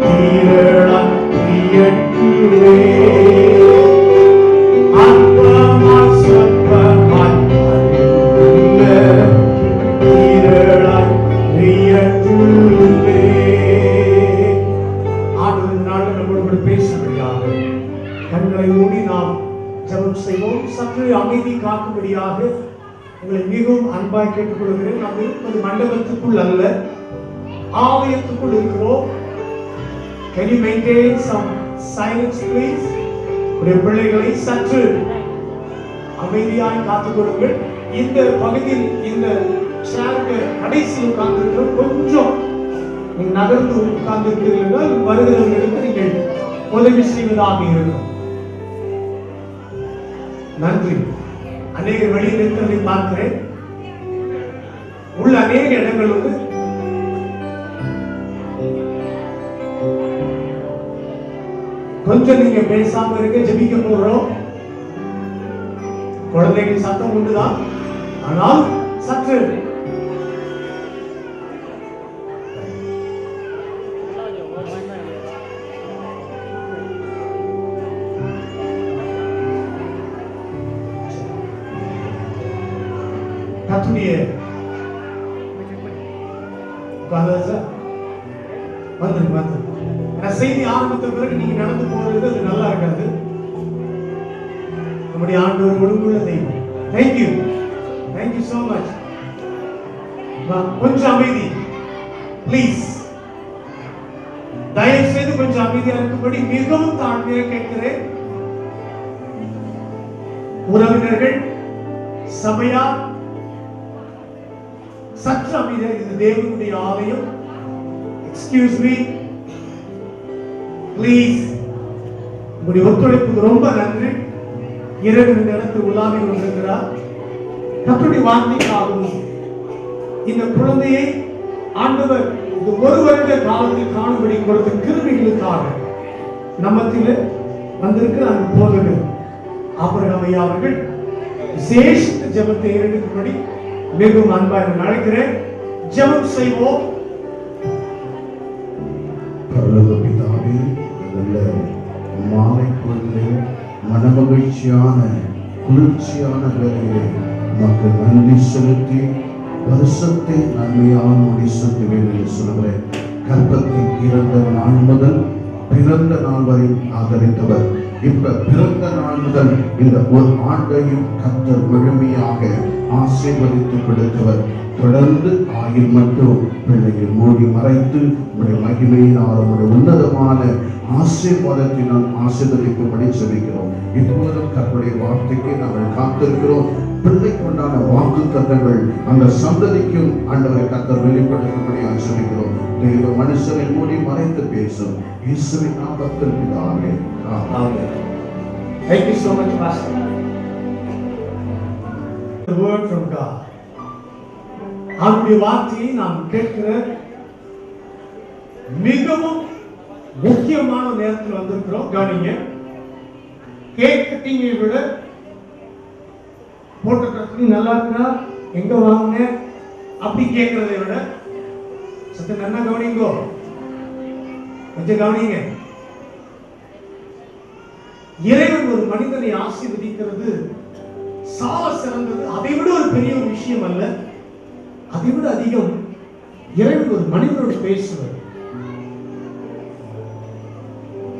தீரளாய் பிரியட்டுவே கண்களை மூடி நாம் ஜெபம் செய்வோம். சற்று அமைதி காக்கும்படியாக உங்களை மிகவும் அன்பாய் கேட்டுக்கொள்கிறேன். நாம் இருப்பது மண்டபத்துக்குள் அல்ல, ஆலயத்துக்குள் இருக்கிறோம். Can you maintain some silence please? உடைய பிள்ளைகளை சற்று அமைதியாய் காத்துக்கொள்ளுங்கள். இந்த பகுதியில் இந்த சேருக்கு கடைசியில் உட்கார்ந்து கொஞ்சம் நீங்கள் நகர்ந்து உட்கார்ந்து இருக்கிறீர்கள். வருகிறவர்களுக்கு நீங்கள் உதவி செய்வதாக இருக்கும். நன்றி. அநேக வெளியில் இருக்கிறதை பார்க்கிறேன். உள்ள அநேக இடங்கள் உண்டு. கொஞ்சம் நீங்க பேசாம இருக்க, ஜெபிக்க போறோம். குழந்தைகள் சத்தம் உண்டுதான், ஆனால் சற்று கத்துடைய வந்து செய்தி ஆரம்பித்த பிறகு நீங்க நடந்து போறது அது நல்லா இருக்காது. நம்முடைய ஆண்டவர் ஒழுங்குள்ள தெய்வம். Thank you, thank you so much. கொஞ்சம் அமைதி ப்ளீஸ். தயவு செய்து கொஞ்சம் அமைதியா இருக்கும்படி மிகவும் தாழ்மையாக கேட்கிறேன். உறவினர்கள், சபையார் சற்று அமைதியா. இது தேவனுடைய ஆலயம். Excuse me please. உங்களுடைய ஒத்துழைப்புக்கு ரொம்ப நன்றி. இறைவன் இந்த இடத்தில் உலாவி கொண்டிருக்கிறார். கர்த்தருடைய வார்த்தைக்காகவும் இந்த குழந்தையை ஆண்டவர் இந்த ஒரு வருட காலத்தில் காணும்படி கொடுத்த கிருபைகளுக்காக நம்மத்தில் வந்திருக்கிற அந்த போதகர் ஆபிரகாம் ஐயா அவர்கள் விசேஷித்த ஜெபத்தை ஏறெடுக்கும்படி மிகவும் அன்பாக அழைக்கிறேன். ஜெபம் செய்வோம். பரலோக பிதாவே, நல்ல மாலை பொழுதிலே மனமகிழ்ச்சியான குளிர்ச்சியான வேலையிலே உமக்கு நன்றி செலுத்தி வருஷத்தை நன்மையான முடிசத்துவேன் என்று சொல்கிறேன். கர்ப்பத்தில் பிறந்த நாள் முதல் பிறந்த நாள் வரை ஆதரித்தவர், இப்ப பிறந்த நாள் முதல் இந்த ஒரு ஆண்டையும் கர்த்தர் முழுமையாக ஆசீர்வதித்து கொடுத்தவர். தொடர்ந்து ஆயுள் மட்டும் பிள்ளையை மூடி மறைத்து உடைய மகிமையினால் உடைய உன்னதமான ஆசீர்வாதத்தினால் ஆசீர்வதிக்கும்படி செபிக்கிறோம். இப்போதும் கர்த்தருடைய வார்த்தைக்கு நாங்கள் காத்திருக்கிறோம். பிள்ளைக்குண்டான வாக்கு தத்தங்கள் அந்த சந்ததிக்கும் ஆண்டவரை கர்த்தர் வெளிப்படுத்தும்படி ஆசீர்வதிக்கிறோம். தெய்வ மனுஷனை மூடி மறைத்து பேசும் இயேசுவின் நாமத்தில் பிதாவே, ஆமென். Thank you so much, Pastor. The word from God. அவருடைய வார்த்தையை நாம் கேட்கிற மிகவும் முக்கியமான நேரத்தில் வந்திருக்கிறோம். கவனிங்க. கேக் கட்டிங்கை விட போட்டோ கட்டிங் நல்லா இருக்கா, எங்க வாங்க அப்படி கேட்கறதை விட சத்த நல்லா கவனிங்கோ, கொஞ்சம் கவனிங்க. இறைவன் ஒரு மனிதனை ஆசீர்வதிக்கிறது சால சிறந்தது. அதை விட ஒரு பெரிய ஒரு விஷயம் அல்ல. அதை விட அதிகம் இறைவன் ஒரு மனிதனோடு பேசுவது.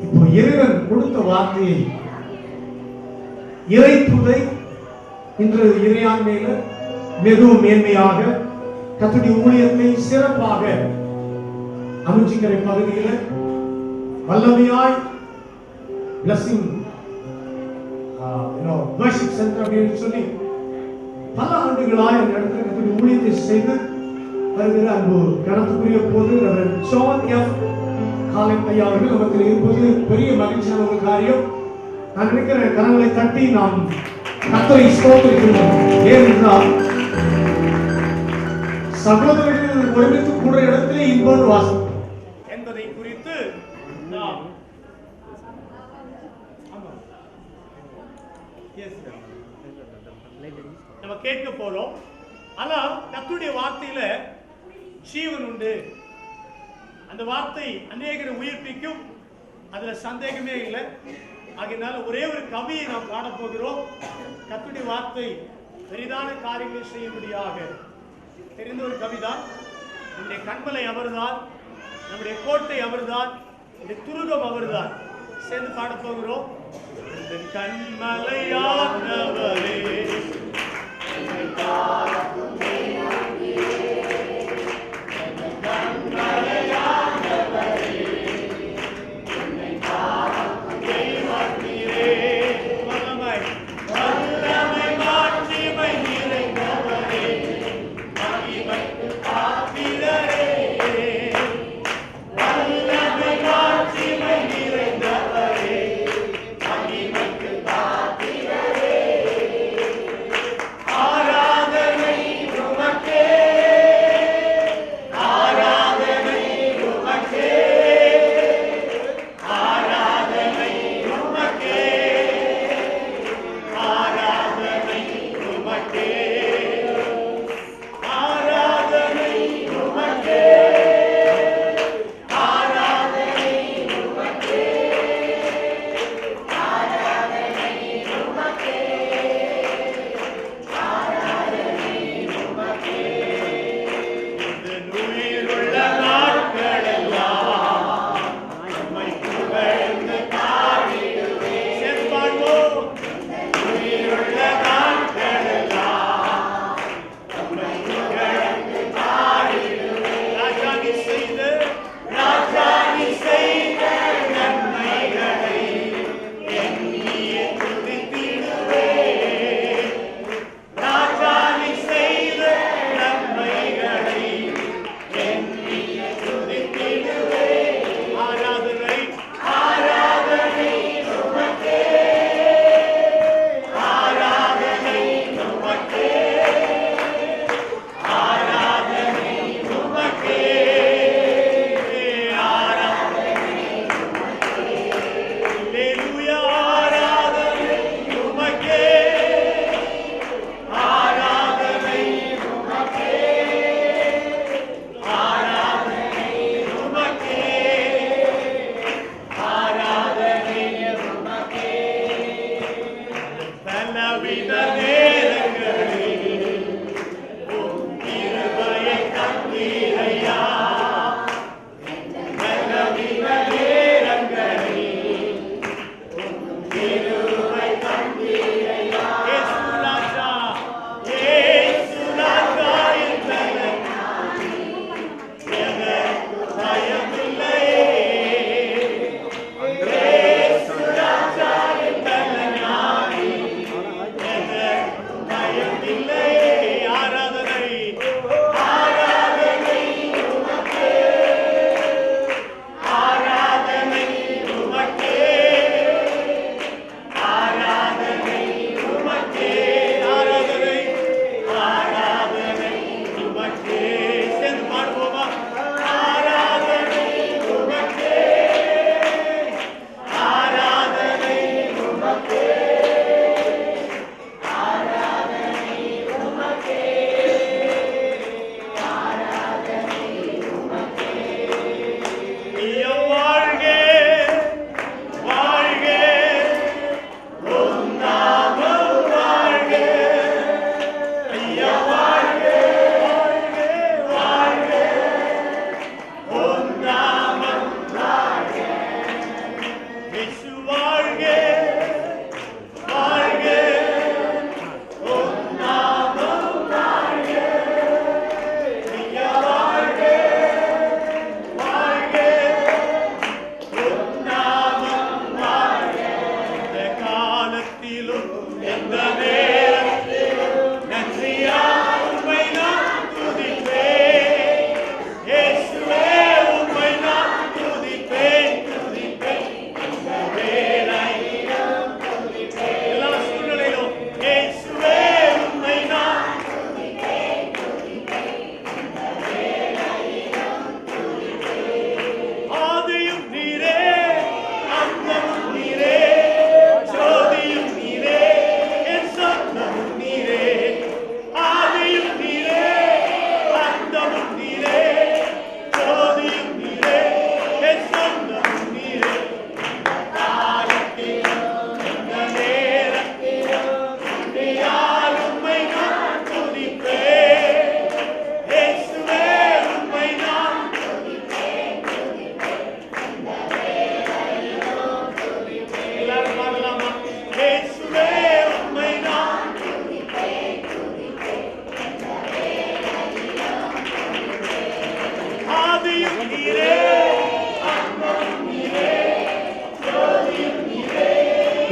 இப்போ இறைவன் கொடுத்த வார்த்தையை இறைத்துதை இன்று இறையாண்மையில மிகவும் மேன்மையாக கர்த்தருடைய ஊழியத்தை சிறப்பாக அமைச்சிக்கிற பகுதியில் வல்லமையாய் blessing worship center அப்படின்னு சொல்லி பல ஆண்டுகளாய் அந்த இடத்துல கர்த்தருடைய ஊழியத்தை செய்து வருகிற அன்பு கனத்துக்குரிய போது ஜான் எஃப் காலன் ஐயா அவர்கள் நமக்கு இருப்பது பெரிய மகிழ்ச்சியான ஒரு காரியம். நான் நினைக்கிற கரங்களை தட்டி நாம் கர்த்தரை ஸ்தோத்திரிக்கிறோம். ஏனென்றால் சகோதரர்கள் ஒருமித்து கூடுற இடத்திலே இன்போடு வாசம் என்பதை குறித்து நாம் நம்ம கேட்க போறோம். ஆனால் கர்த்தருடைய வார்த்தையில ஜீவன் உண்டு. அந்த வார்த்தை அநேகரை உயிர்ப்பிக்கும், அதுல சந்தேகமே இல்லை. ஆகையினால ஒரே ஒரு கவியை நாம் காண போகிறோம். கர்த்தருடைய வார்த்தை பெரிதான காரியங்களை செய்யும்படியாக தெரிந்த ஒரு கவிதான். நம்முடைய கண்மலை அவர்தான், நம்முடைய கோட்டை அவர்தான், நம்முடைய துருகம் அவர்தான். சேர்ந்து பாட போகிறோம். கண்மலையானவரே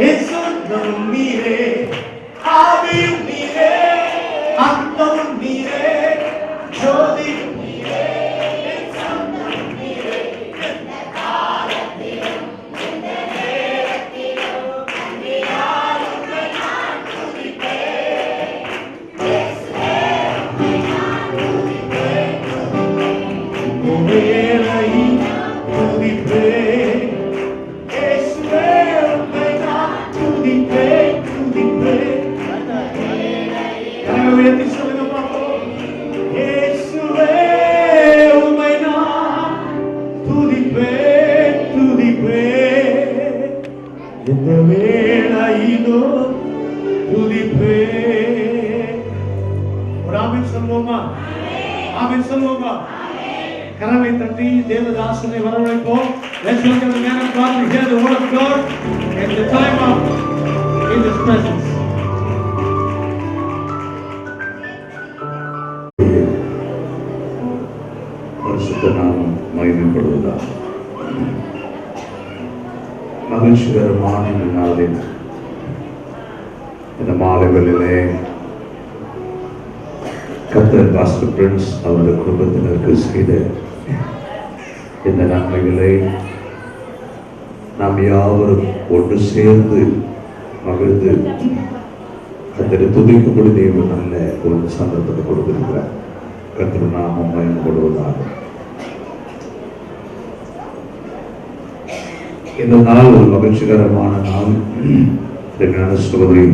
என் சொந்தம் நீரே, ஆவியும் நீரே, அந்தமும் நீரே, ஜோதியும் நீரே, என் சொந்தம் நீரே, எந்த காலத்திலும் எந்த நேரத்திலும் நன்றியால் உம்மை நான் துதிப்பேன். இயேசுவே, உம்மை நான் துதிப்பேன். உம்மையை துதிப்பேன். இயேசுவே, உம்மை நான் துதிப்பேன், துதிப்பேன். கரங்களை உயர்த்தி சொல்லுங்க பார்ப்போம். இயேசுவே, உம்மை நான் துதிப்பேன், துதிப்பேன். எந்த வேளையிலும் துதிப்பேன். ஒரு ஆமென் சொல்லுவோமா? ஆமென் சொல்லுவோமா? கரங்களை தட்டி தேவதாசனை வரவழைப்போம். Let's look at the man of God to hear the word of God at the time of in His presence. பரிசுத்த நாமம் மகிமைப்படுவதாக. மகிழ்ச்சிகரமான இந்த நாளில் இந்த மாலை வேளையிலே கர்த்தர் பாஸ்டர் பிரின்ஸ் அவருடைய குடும்பத்தினருக்கு செய்த இந்த நன்மைகளை நாம் யாவரும் ஒன்று சேர்ந்து மகிழ்ந்து கர்த்தரை துதிக்கும்படி தேவன் நல்ல ஒரு சந்தர்ப்பத்தை கொடுத்திருக்கிறார். கர்த்தர் நாமம் மகிமைப்படுவதாக. இந்த நாள் ஒரு மகிழ்ச்சிகரமான நாள். ஞான சகோதரி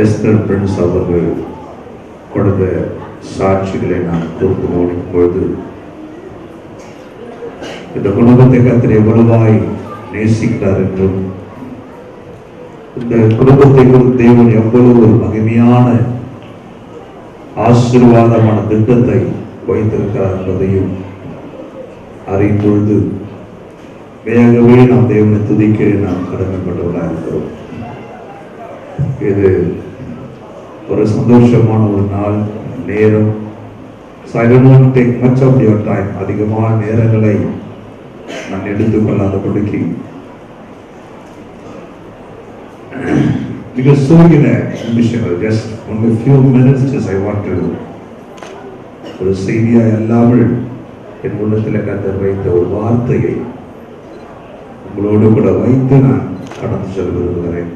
எஸ்தர் பிரின்ஸ் அவர்கள் கொடுத்த சாட்சிகளை நான் கூர்ந்து கவனிக்கும் பொழுது இந்த குடும்பத்தை கர்த்தர் எவ்வளவாய் நேசிக்கிறார் என்றும் இந்த குடும்பத்தை குறித்து தேவன் எவ்வளவு ஒரு மகிமையான ஆசீர்வாதமான திட்டத்தை வைத்திருக்கிறார் என்பதையும் அறியும் பொழுது வேகவே நாம் தேவனை துதிக்க நாம் கடமைப்பட்டவர்களாக இருக்கிறோம். இது ஒரு சந்தோஷமான ஒரு நாள் நேரம். So I don't want to take much of your time. அதிகமான நேரங்களை நான் எடுத்துக்கொள்ளாதபடிக்கு because சுருங்கின நிமிஷங்கள் just only few minutes just I want to ஒரு செய்தியா இல்லாமல் என் உள்ளத்தில் கர்த்தர் வைத்த ஒரு வார்த்தையை உங்களோடு கூட வைத்து நான் கடந்து செல்ல விரும்புகிறேன்.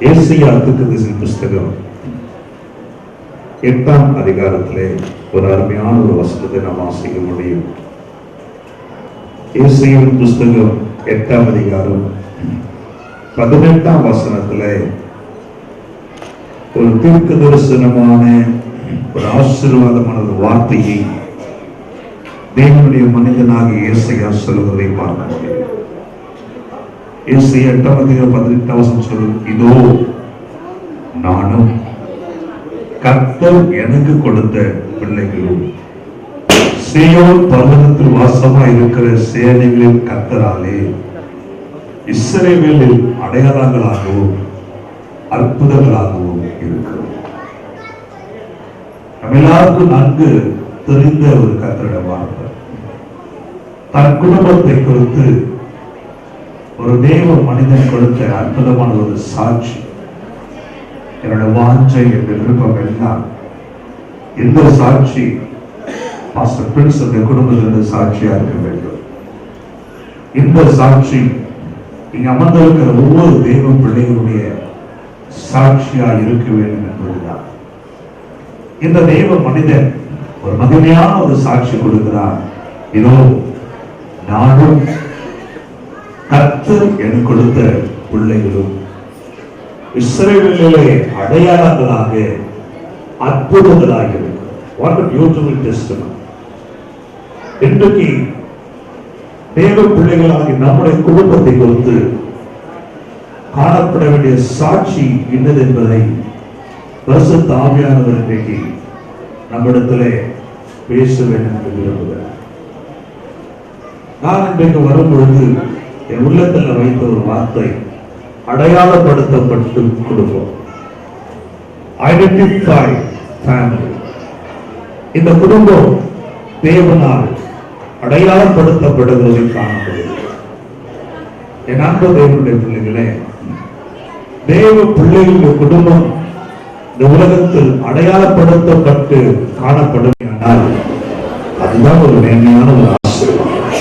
ஏசாயா தீர்க்கதரிசியின் புஸ்தகம் 8ஆம் அதிகாரத்திலே ஒரு அருமையான ஒரு வசனத்தை நாம் வாசிக்க முடியும். ஏசாயாவின் புஸ்தகம் 8ஆம் அதிகாரம் 18ஆம் வசனத்திலே ஒரு தீர்க்க தரிசனமான ஒரு ஆசீர்வாதமான ஒரு வார்த்தையை தேவனுடைய மனிதனாகிய ஏசாயா சொல்வதை பார்க்க முடியும். ஏசாயா 8ஆம் அதிகாரம் 18ஆம் வசனம் சொல்லும், இதோ நானும் கர்த்தர் எனக்கு கொடுத்த பிள்ளைகளும் சீயோன் பர்வதத்தில் வாசமாய் இருக்கிற சேனைகளின் கர்த்தராலே இஸ்ரவேலில் அடையாளங்களாகவும் அற்புதங்களாகவும் இருக்கிறோம். நம்ம எல்லாருக்கும் நன்கு தெரிந்த ஒரு கர்த்தருடைய வார்த்தை. தன் குடும்பத்தை குறித்து ஒரு தேவ மனிதன் கொடுத்த அற்புதமான ஒரு சாட்சி. என்னோட வாஞ்சை என்ற விருப்பம் எல்லாம் இந்த சாட்சி பாஸ்டர் பிரின்ஸ் அந்த குடும்பத்திலிருந்து சாட்சியா இருக்க வேண்டும். இந்த சாட்சி இங்க அமர்ந்திருக்கிற ஒவ்வொரு தெய்வ பிள்ளைகளுடைய சாட்சியா இருக்க வேண்டும் என்பதுதான். இந்த தெய்வ மனிதன் ஒரு மகிமையான ஒரு சாட்சி கொடுக்கிறார். இதோ நானும் கர்த்தர் எனக்கு கொடுத்த பிள்ளைகளும் இஸ்ரவேலிலே அடையாளங்களாக அற்புதங்களாக இருக்கிறது. What a beautiful testimony. இன்றைக்கு தேவ பிள்ளைகளாகிய நம்முடைய குடும்பத்தை குறித்து காணப்பட வேண்டிய சாட்சி என்னது என்பதை பரிசுத்த ஆவியானவர் இன்றைக்கு நம்மிடத்திலே பேச வேண்டும் என்று விரும்புகிறார். நான் இன்றைக்கு வரும் பொழுது என் உள்ளத்தில் வைத்த ஒரு வார்த்தை அடையாளப்படுத்தப்பட்டு குடும்பம். Identify family. இந்த குடும்பம் தேவனால் அடையாளப்படுத்தப்படுவதை காணப்படுகிறது. என் அன்பு தேவனுடைய பிள்ளைகளே, தேவ பிள்ளைகளுடைய குடும்பம் இந்த உலகத்தில் அடையாளப்படுத்தப்பட்டு காணப்படும். ஆனால் அதுதான் ஒரு மேன்மையான ஒரு ஆசீர்வாதம்.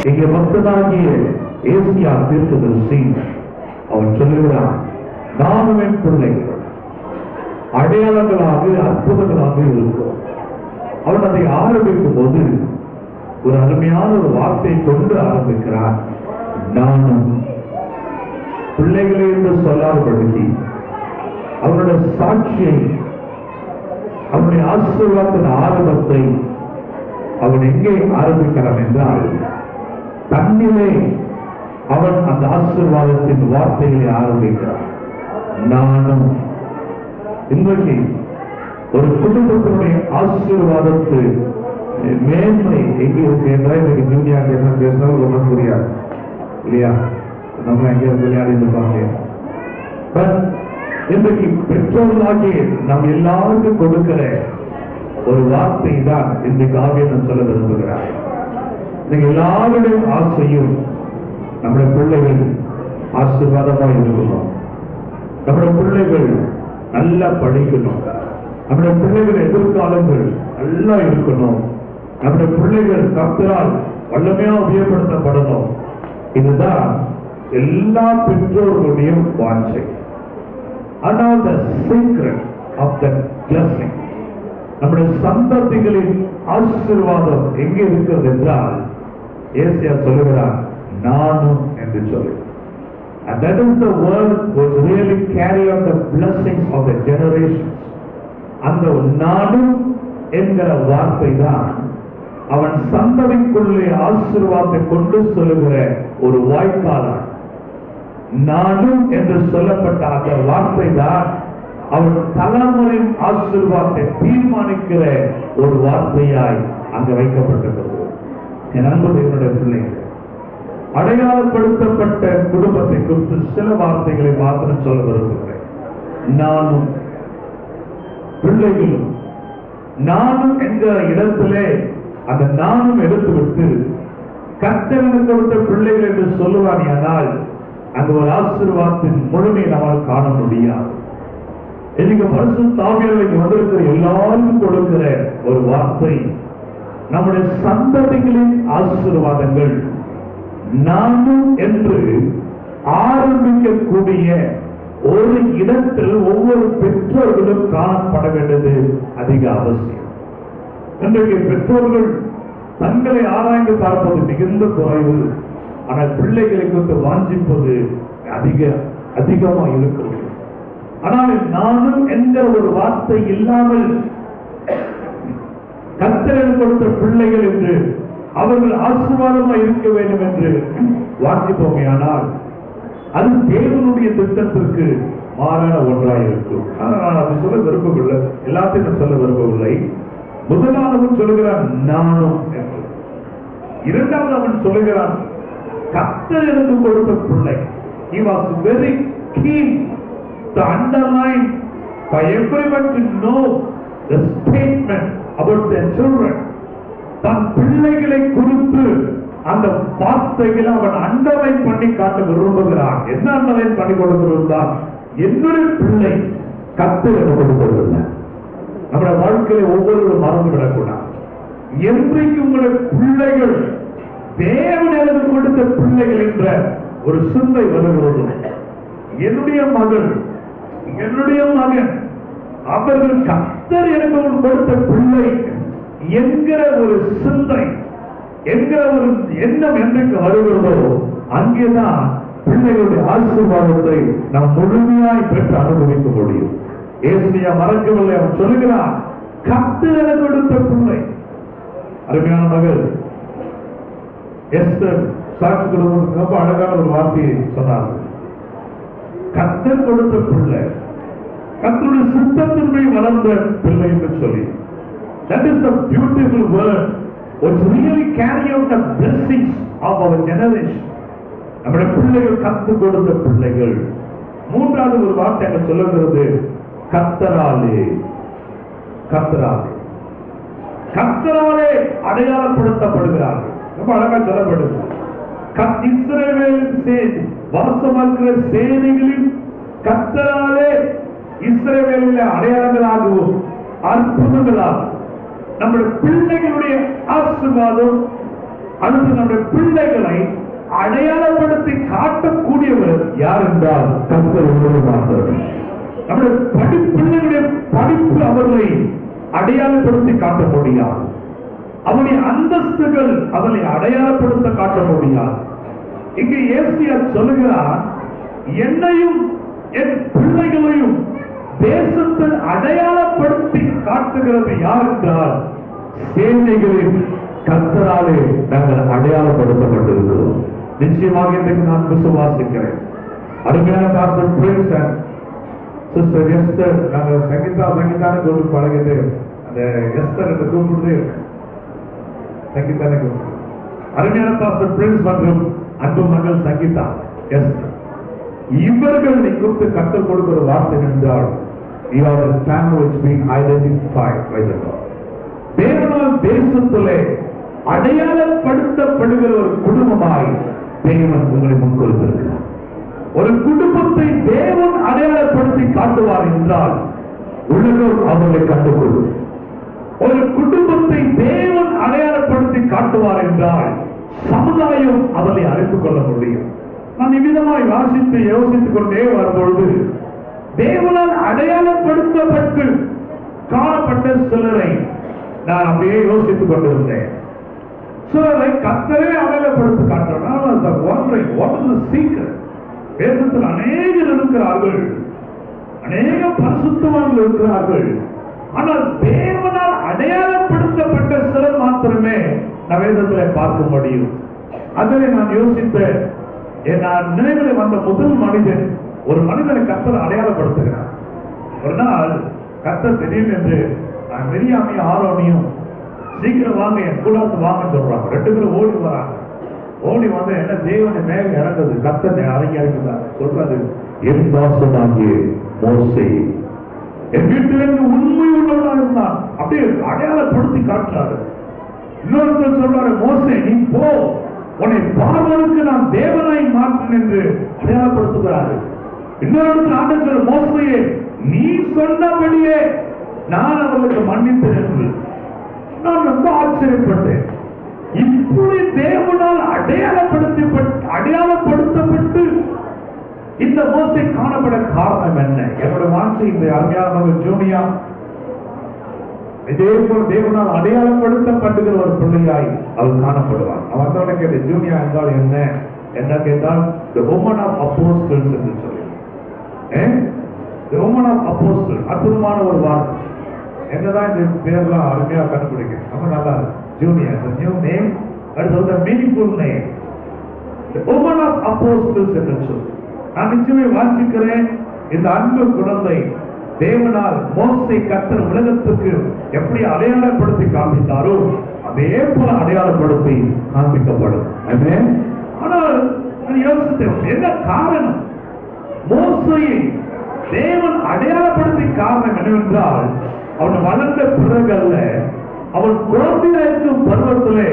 இங்கே பக்தனாகிய ஏசியா தீர்க்கதரிசி அவன் சொல்லுகிறான், நானும் என் பிள்ளைகள் அடையாளங்களாக அற்புதங்களாக இருக்கும். அவன் அதை ஆரம்பிக்கும் போது ஒரு அருமையான ஒரு வார்த்தையை கொண்டு ஆரம்பிக்கிறான். நானும் பிள்ளைகளை என்று சொல்லாதபடி அவனுடைய சாட்சியை, அவனுடைய ஆசீர்வாதத்தின் ஆரம்பத்தை அவன் எங்கே ஆரம்பிக்கிறான் என்றால், தன்னிலே அவன் அந்த ஆசீர்வாதத்தின் வார்த்தைகளை ஆரம்பிக்கிறான். நானும் இன்றைக்கு ஒரு குடும்பத்தினுடைய ஆசீர்வாதத்து மேன்மை எங்கே இருக்கு என்றால், இன்னைக்கு ஜூனியாக்கு என்ன பேசினாலும் ஒன்றும் புரியாது இல்லையா? நம்ம எங்கே விளையாடி இருப்பாங்க. இன்றைக்கு பெற்றோர்களாகி நம் எல்லாருக்கும் கொடுக்கிற ஒரு வார்த்தை தான் இன்றைக்கு ஆவியன் சொல்ல விரும்புகிறார். இன்னைக்கு எல்லாருடைய ஆசையும் நம்முடைய பிள்ளைகள் ஆசீர்வாதமா இருக்கணும், நம்முடைய பிள்ளைகள் நல்லா படிக்கணும், நம்முடைய பிள்ளைகள் எதிர்காலங்கள் நல்லா இருக்கணும், நம்முடைய பிள்ளைகள் கர்த்தரால் வல்லமையா உபயோகப்படுத்தப்படணும். இதுதான் எல்லா பெற்றோர்களுடைய வாஞ்சை. ஆனால் the secret of the blessing, நம்முடைய சந்ததிகளின் ஆசீர்வாதம் எங்கே இருக்கிறது என்றால், ஏசியா சொல்லுகிறார், நானும் என்று சொல்லு. And that is the word which really carry on the blessings of the generations. அந்த நானும் என்கிற வார்த்தை தான் அவன் சந்ததிக்குள்ளே ஆசீர்வாதத்தை கொண்டு சொல்லுகிற ஒரு வாய்க்காலான். நானும் என்று சொல்லப்பட்ட அந்த வார்த்தை தான் அவன் தலைமுறையின் ஆசீர்வாதத்தை தீர்மானிக்கிற ஒரு வார்த்தையாய் அங்கு வைக்கப்பட்டிருக்கிறது. என் அன்பு தேவனுடைய பிள்ளைகள், அடையாளப்படுத்தப்பட்ட குடும்பத்தை குறித்து சில வார்த்தைகளை மாத்திரம் சொல்ல விரும்புகிறேன். நானும் பிள்ளைகளும், நானும் என்கிற இடத்திலே அந்த நானும் எடுத்துவிட்டு கர்த்தருக்கு கொடுத்த பிள்ளைகள் என்று சொல்லுவானால் அந்த ஒரு ஆசீர்வாதத்தின் முழுமையை நம்மால் காண முடியாது. இன்னைக்கு பரிசுத்த ஆவியானவர் வந்திருக்கிற எல்லாருக்கும் கொடுக்கிற ஒரு வார்த்தை, நம்முடைய சந்ததிகளின் ஆசீர்வாதங்கள் நானும் என்று ஆரம்பிக்கக்கூடிய ஒரு இடத்தில் ஒவ்வொரு பெற்றோர்களும் காணப்பட வேண்டியது அதிக அவசியம். இன்றைக்கு பெற்றோர்கள் தங்களை ஆராய்ந்து பார்ப்பது மிகுந்த குறைவு, ஆனால் பிள்ளைகளை கொண்டு வாஞ்சிப்பது அதிகமாக இருக்கிறது. ஆனால் நானும் என்கிற ஒரு வார்த்தை இல்லாமல் கர்த்தர் கொடுத்த பிள்ளைகள் என்று அவர்கள் ஆசீர்வாதமாக இருக்க வேண்டும் என்று வாஞ்சிப்போமே, ஆனால் அது தேவனுடைய திட்டத்திற்கு மாறான ஒன்றாக இருக்கும். ஆனால் நான் அதை சொல்ல விரும்பவில்லை, எல்லாத்தையும் நான் சொல்ல விரும்பவில்லை. முதலானவன் சொல்லுகிறான் நானும் என்று. இரண்டாவது அவன் சொல்லுகிறான் கர்த்தர் எனக்கு கொடுத்த பிள்ளை. He was very keen to underline for everyone to know the statement about their children. தன் பிள்ளைகளை குறித்து அந்த வார்த்தைகளை அவன் அண்டர்லைன் பண்ணி காட்ட விரும்புகிறான். என்ன அண்டர்லைன் பண்ணி கொடுத்திருந்தான்? என்னுடைய பிள்ளை கர்த்தர் எனக்கு கொடுத்திருந்த. நம்முடைய வாழ்க்கையை ஒவ்வொருவரும் மறந்துவிடக்கூடாது. என்றைக்கு உங்களுடைய பிள்ளைகள் தேவன் எனக்கு கொடுத்த பிள்ளைகள் என்ற ஒரு சிந்தை வருகிறது. என்னுடைய மகள், என்னுடைய மகன், அவர்கள் கர்த்தர் எனக்கு கொடுத்த பிள்ளை என்கிற ஒரு சிந்தை, என்கிற ஒரு எண்ணம் என்றைக்கு வருகிறதோ அங்கேதான் பிள்ளைகளுடைய ஆசீர்வாதத்தை நாம் முழுமையாய் பெற்று அனுபவிக்க முடியும். ஏசியா மறக்கவில்லை, அவன் சொல்லுகிறான் கர்த்தர் எனக்கு கொடுத்த பிள்ளை. அருமையான மகள் எஸ்தர் சாட்சி கொடுக்க ரொம்ப அழகான ஒரு வார்த்தையை சொன்னார். கர்த்தர் கொடுத்த பிள்ளை, கர்த்தருடைய சித்தத்தின்மை வளர்ந்த பிள்ளை என்று சொல்லி. That is the beautiful word which really carry out the blessings of our generation. நம்முடைய பிள்ளைகள் கர்த்தர் கொடுத்த பிள்ளைகள். மூன்றாவது ஒரு வார்த்தை அங்க சொல்லுகிறது கர்த்தராலே. கர்த்தராலே, கர்த்தராலே அடையாளப்படுத்தப்படுகிறார்கள். ரொம்ப அழகா சொல்லப்படுது. இஸ்ரவேல் வாசமாக்குற சேனைகளில் கர்த்தராலே இஸ்ரவேலில் அடையாளங்களாகவும் அற்புதங்களாகும் நம்முடைய பிள்ளைகளுடைய ஆசீர்வாதம் அல்லது நம்முடைய பிள்ளைகளை அடையாளப்படுத்தி காட்டக்கூடியவர் யார் என்றால் கர்த்தர் ஒருவர். நம்முடைய பிள்ளைகளுடைய படிப்பு அவர்களை அடையாளப்படுத்தி காட்ட முடியாது. அவருடைய அந்தஸ்துகள் அவர்களை அடையாளப்படுத்த காட்ட முடியாது. இங்கு ஏசியா சொல்லுகிறார், என்னையும் என் பிள்ளைகளையும் தேசத்தில் அடையாளப்படுத்தி காட்டுகிறது யார் என்றால் சேனைகளின் கர்த்தராலே நாங்கள் அடையாளப்படுத்தப்பட்டிருக்கிறோம். நிச்சயமாக இன்றைக்கு நான் விசுவாசிக்கிறேன். அருமையான pastor Prince and sister Esther, நாங்கள் சங்கீதான்னு சொல்லி பழகிட்டு அந்த எஸ்தர் என்று கூப்பிடுறது சங்கீதானே கூப்பிடுறது. அருமையான பாஸ்டர் பிரின்ஸ் மற்றும் அன்பு மகள் சங்கீதா எஸ்தர், இவர்கள் குறித்து கற்றுக் கொடுக்கிற வார்த்தை என்றால் you are the family which being identified by the Lord. தேவனால் தேசத்திலே அடையாளப்படுத்தப்படுகிற ஒரு குடும்பமாய் தேவன் உங்களை முன்கொடுத்திருக்கிறார். ஒரு குடும்பத்தை தேவன் அடையாளப்படுத்தி காட்டுவார் என்றால் உலகம் அவர்களை கண்டுகொள்ளும். ஒரு குடும்பத்தை தேவன் அடையாளப்படுத்தி காட்டுவார் என்றால் சமுதாயம் அவர்களை அறிந்து கொள்ள முடியும். நான் இவ்விதமாய் வாசித்து யோசித்துக் கொண்டே வரும்பொழுது தேவனால் அடையாளப்படுத்தப்பட்டு காணப்பட்ட சிலரை நான் அப்படியே யோசித்துக் கொண்டிருந்தேன். சிலரை கர்த்தரே அடையாளப்படுத்தி காட்டுறார். வேதத்தில் அநேகர் இருக்கிறார்கள், அநேக பரிசுத்தவான்கள் இருக்கிறார்கள். ஆனால் தேவனால் அடையாளப்படுத்தப்பட்ட சிலர் மாத்திரமே நான் வேதத்தில் பார்க்க முடியும். அதில் நான் யோசித்தேன், நான் நினைவில் வந்த முதல் மனிதன், ஒரு மனிதனை கர்த்தர் அடையாளப்படுத்துகிறார். ஒரு நாள் கர்த்தர் திடீர்னு என்று மிரியாமையும் ஆரோனையும் சீக்கிரம் வாங்க, என் கூடாரத்து வாங்க சொல்றாங்க. ரெண்டு பேரும் ஓடி வராங்க. ஓடி வந்து என்ன தேவனை மேக இறங்குது, கர்த்தனை இறங்குதான் சொல்றாரு, என் தாசனாகிய மோசே என் வீட்டிலிருந்து உண்மை உள்ளவனா இருந்தான். அப்படியே அடையாளப்படுத்தி காட்டுறாரு. இன்னொருத்தர் சொல்றாரு, மோசே நீ போ, உன்னை பார்வனுக்கு நான் தேவனாய் மாற்றேன் என்று அடையாளப்படுத்துகிறாரு. இன்னொரு ஆண்டவர், மோசையே நீ சொன்னபடியே நான் அவர்களுக்கு மன்னித்தேன் என்று. நான் ரொம்ப ஆச்சரியப்பட்டேன். இப்படி தேவனால் அடையாளப்படுத்தப்பட்டு இந்த மோசை காணப்பட காரணம் என்ன? என்னுடைய வாஞ்சி இந்த அருமையான ஜூனியா இதே போல தேவனால் அடையாளப்படுத்தப்படுகிற ஒரு பிள்ளையாய் அவள் காணப்படுவார். அவன் கேட்ட ஜூனியா என்றால் என்ன கேட்டால் the woman of apostles என்று சொல்லி the woman of apostles, அற்புதமான ஒரு வார்த்தை. என்னதான் இந்த பேர்லாம் அருமையா கண்டுபிடிக்க ரொம்ப நல்லா ஜூனியா, new name, that is the meaningful name, the woman of apostles என்று சொல்லி நான் நிச்சயமே வாசிக்கிறேன். இந்த அன்பு குழந்தை தேவனால் மோசை கர்த்தர் உலகத்துக்கு எப்படி அடையாளப்படுத்தி காண்பித்தாரோ அதே போல அடையாளப்படுத்தி காண்பிக்கப்படும். ஆனால் யோசித்தேன், என்ன காரணம் மோசையை தேவன் அடையாளப்படுத்தி காரணம் என்னவென்றால், அவன் வளர்ந்த பிறகு அல்ல, அவன் குழந்தையாயிருக்கும் பருவத்திலே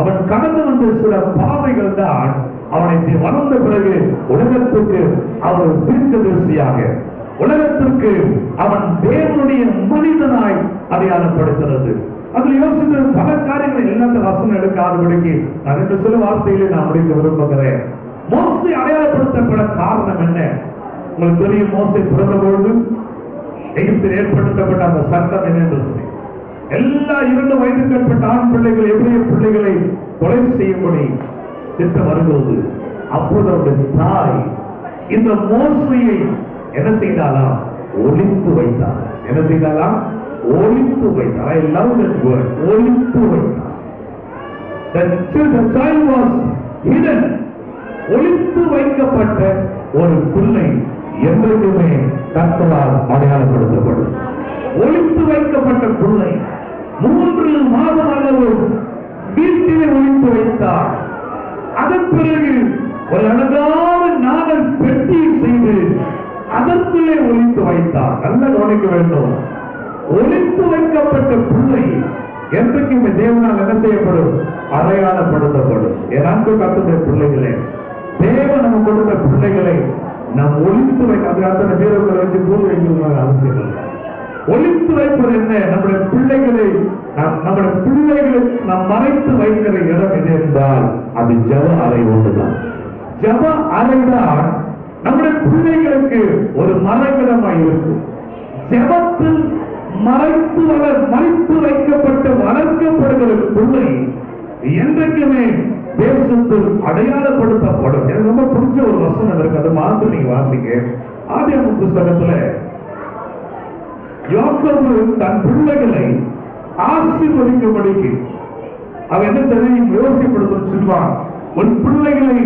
அவன் கடந்து வந்த சில பாதைகள் தான் அவனை வளர்ந்த பிறகு உலகத்துக்கு அவன் தீர்க்கதரிசியாக, உலகத்திற்கு அவன் தேவனுடைய மனிதனாய் அடையாளப்படுத்துகிறது. அதில் யோசித்த பல காரியங்களை எல்லாத்தையும் வசனம் எடுக்காதபடிக்கு நான் ரெண்டு சில வார்த்தையிலே நான் முடிக்க விரும்புகிறேன். மோசை அடையாளப்படுத்தப்பட காரணம் என்ன? உங்களுக்கு தெரியும், மோசை பிறந்த பொழுது எகிப்தில் ஏற்படுத்தப்பட்ட அந்த சட்டம் என்னன்றது, எல்லா 2 வயதுக்குட்பட்ட ஆண் பிள்ளைகள் எபிரேய பிள்ளைகளை கொலை செய்யும்படி திட்டம் வருகிறது. அப்போது அவருடைய தாய் இந்த மோசையை என்ன செய்தாலாம்? ஒளித்து வைத்தார். என்ன செய்தாலாம்? ஒளித்து வைத்தார். I love that word, ஒளித்து வைத்தார். The child was hidden. ஒளித்து வைக்கப்பட்ட ஒரு பிள்ளை என்றைக்குமே கர்த்தரால் அடையாளப்படுத்தப்படும். ஒளித்து வைக்கப்பட்ட பிள்ளை 3 மாதம் அளவு வீட்டிலே ஒளித்து வைத்தார். அதன் பிறகு ஒரு அழகான நாணல் பெட்டியை செய்து அதற்குள்ளே ஒளித்து வைத்தார். நல்ல கவனிக்க வேண்டும். ஒளித்து வைக்கப்பட்ட பிள்ளை என்றைக்குமே தேவனால் என்ன செய்யப்படும்? அடையாளப்படுத்தப்படும். என் அன்பு கர்த்தருடைய பிள்ளைகளே, தேவன் நம்ம கொடுத்த பிள்ளைகளை நாம் ஒளித்து வைக்க, அது அத்தனை பேருக்களை வச்சு கூறு வைக்கிறது அவசியம் இல்லை. ஒளித்து வைப்பது என்ன? நம்முடைய பிள்ளைகளை நாம் மறைத்து வைக்கிற இடம் எது என்றால் அது ஜெப அறை ஒன்றுதான். ஜெப அறைதான் நம்முடைய பிள்ளைகளுக்கு ஒரு மறைவிடமாய் இருக்கும். ஜெபத்தில் மறைத்து வைக்கப்பட்டு வளர்க்கப்படுகிற பிள்ளை என்றைக்குமே தேசத்தில் அடையாளப்படுத்தப்படும். எனக்கு ரொம்ப பிடிச்ச ஒரு வசனம் இருக்கு, அது மாத்திரம் நீங்க வாசிங்க. ஆதியாகம புஸ்தகத்துல யாக்கோபு தன் பிள்ளைகளை ஆசீர்வதிக்கும்படிக்கு அவன் என்ன செய்ய யோசிப்படுத்த சொல்வான். உன் பிள்ளைகளை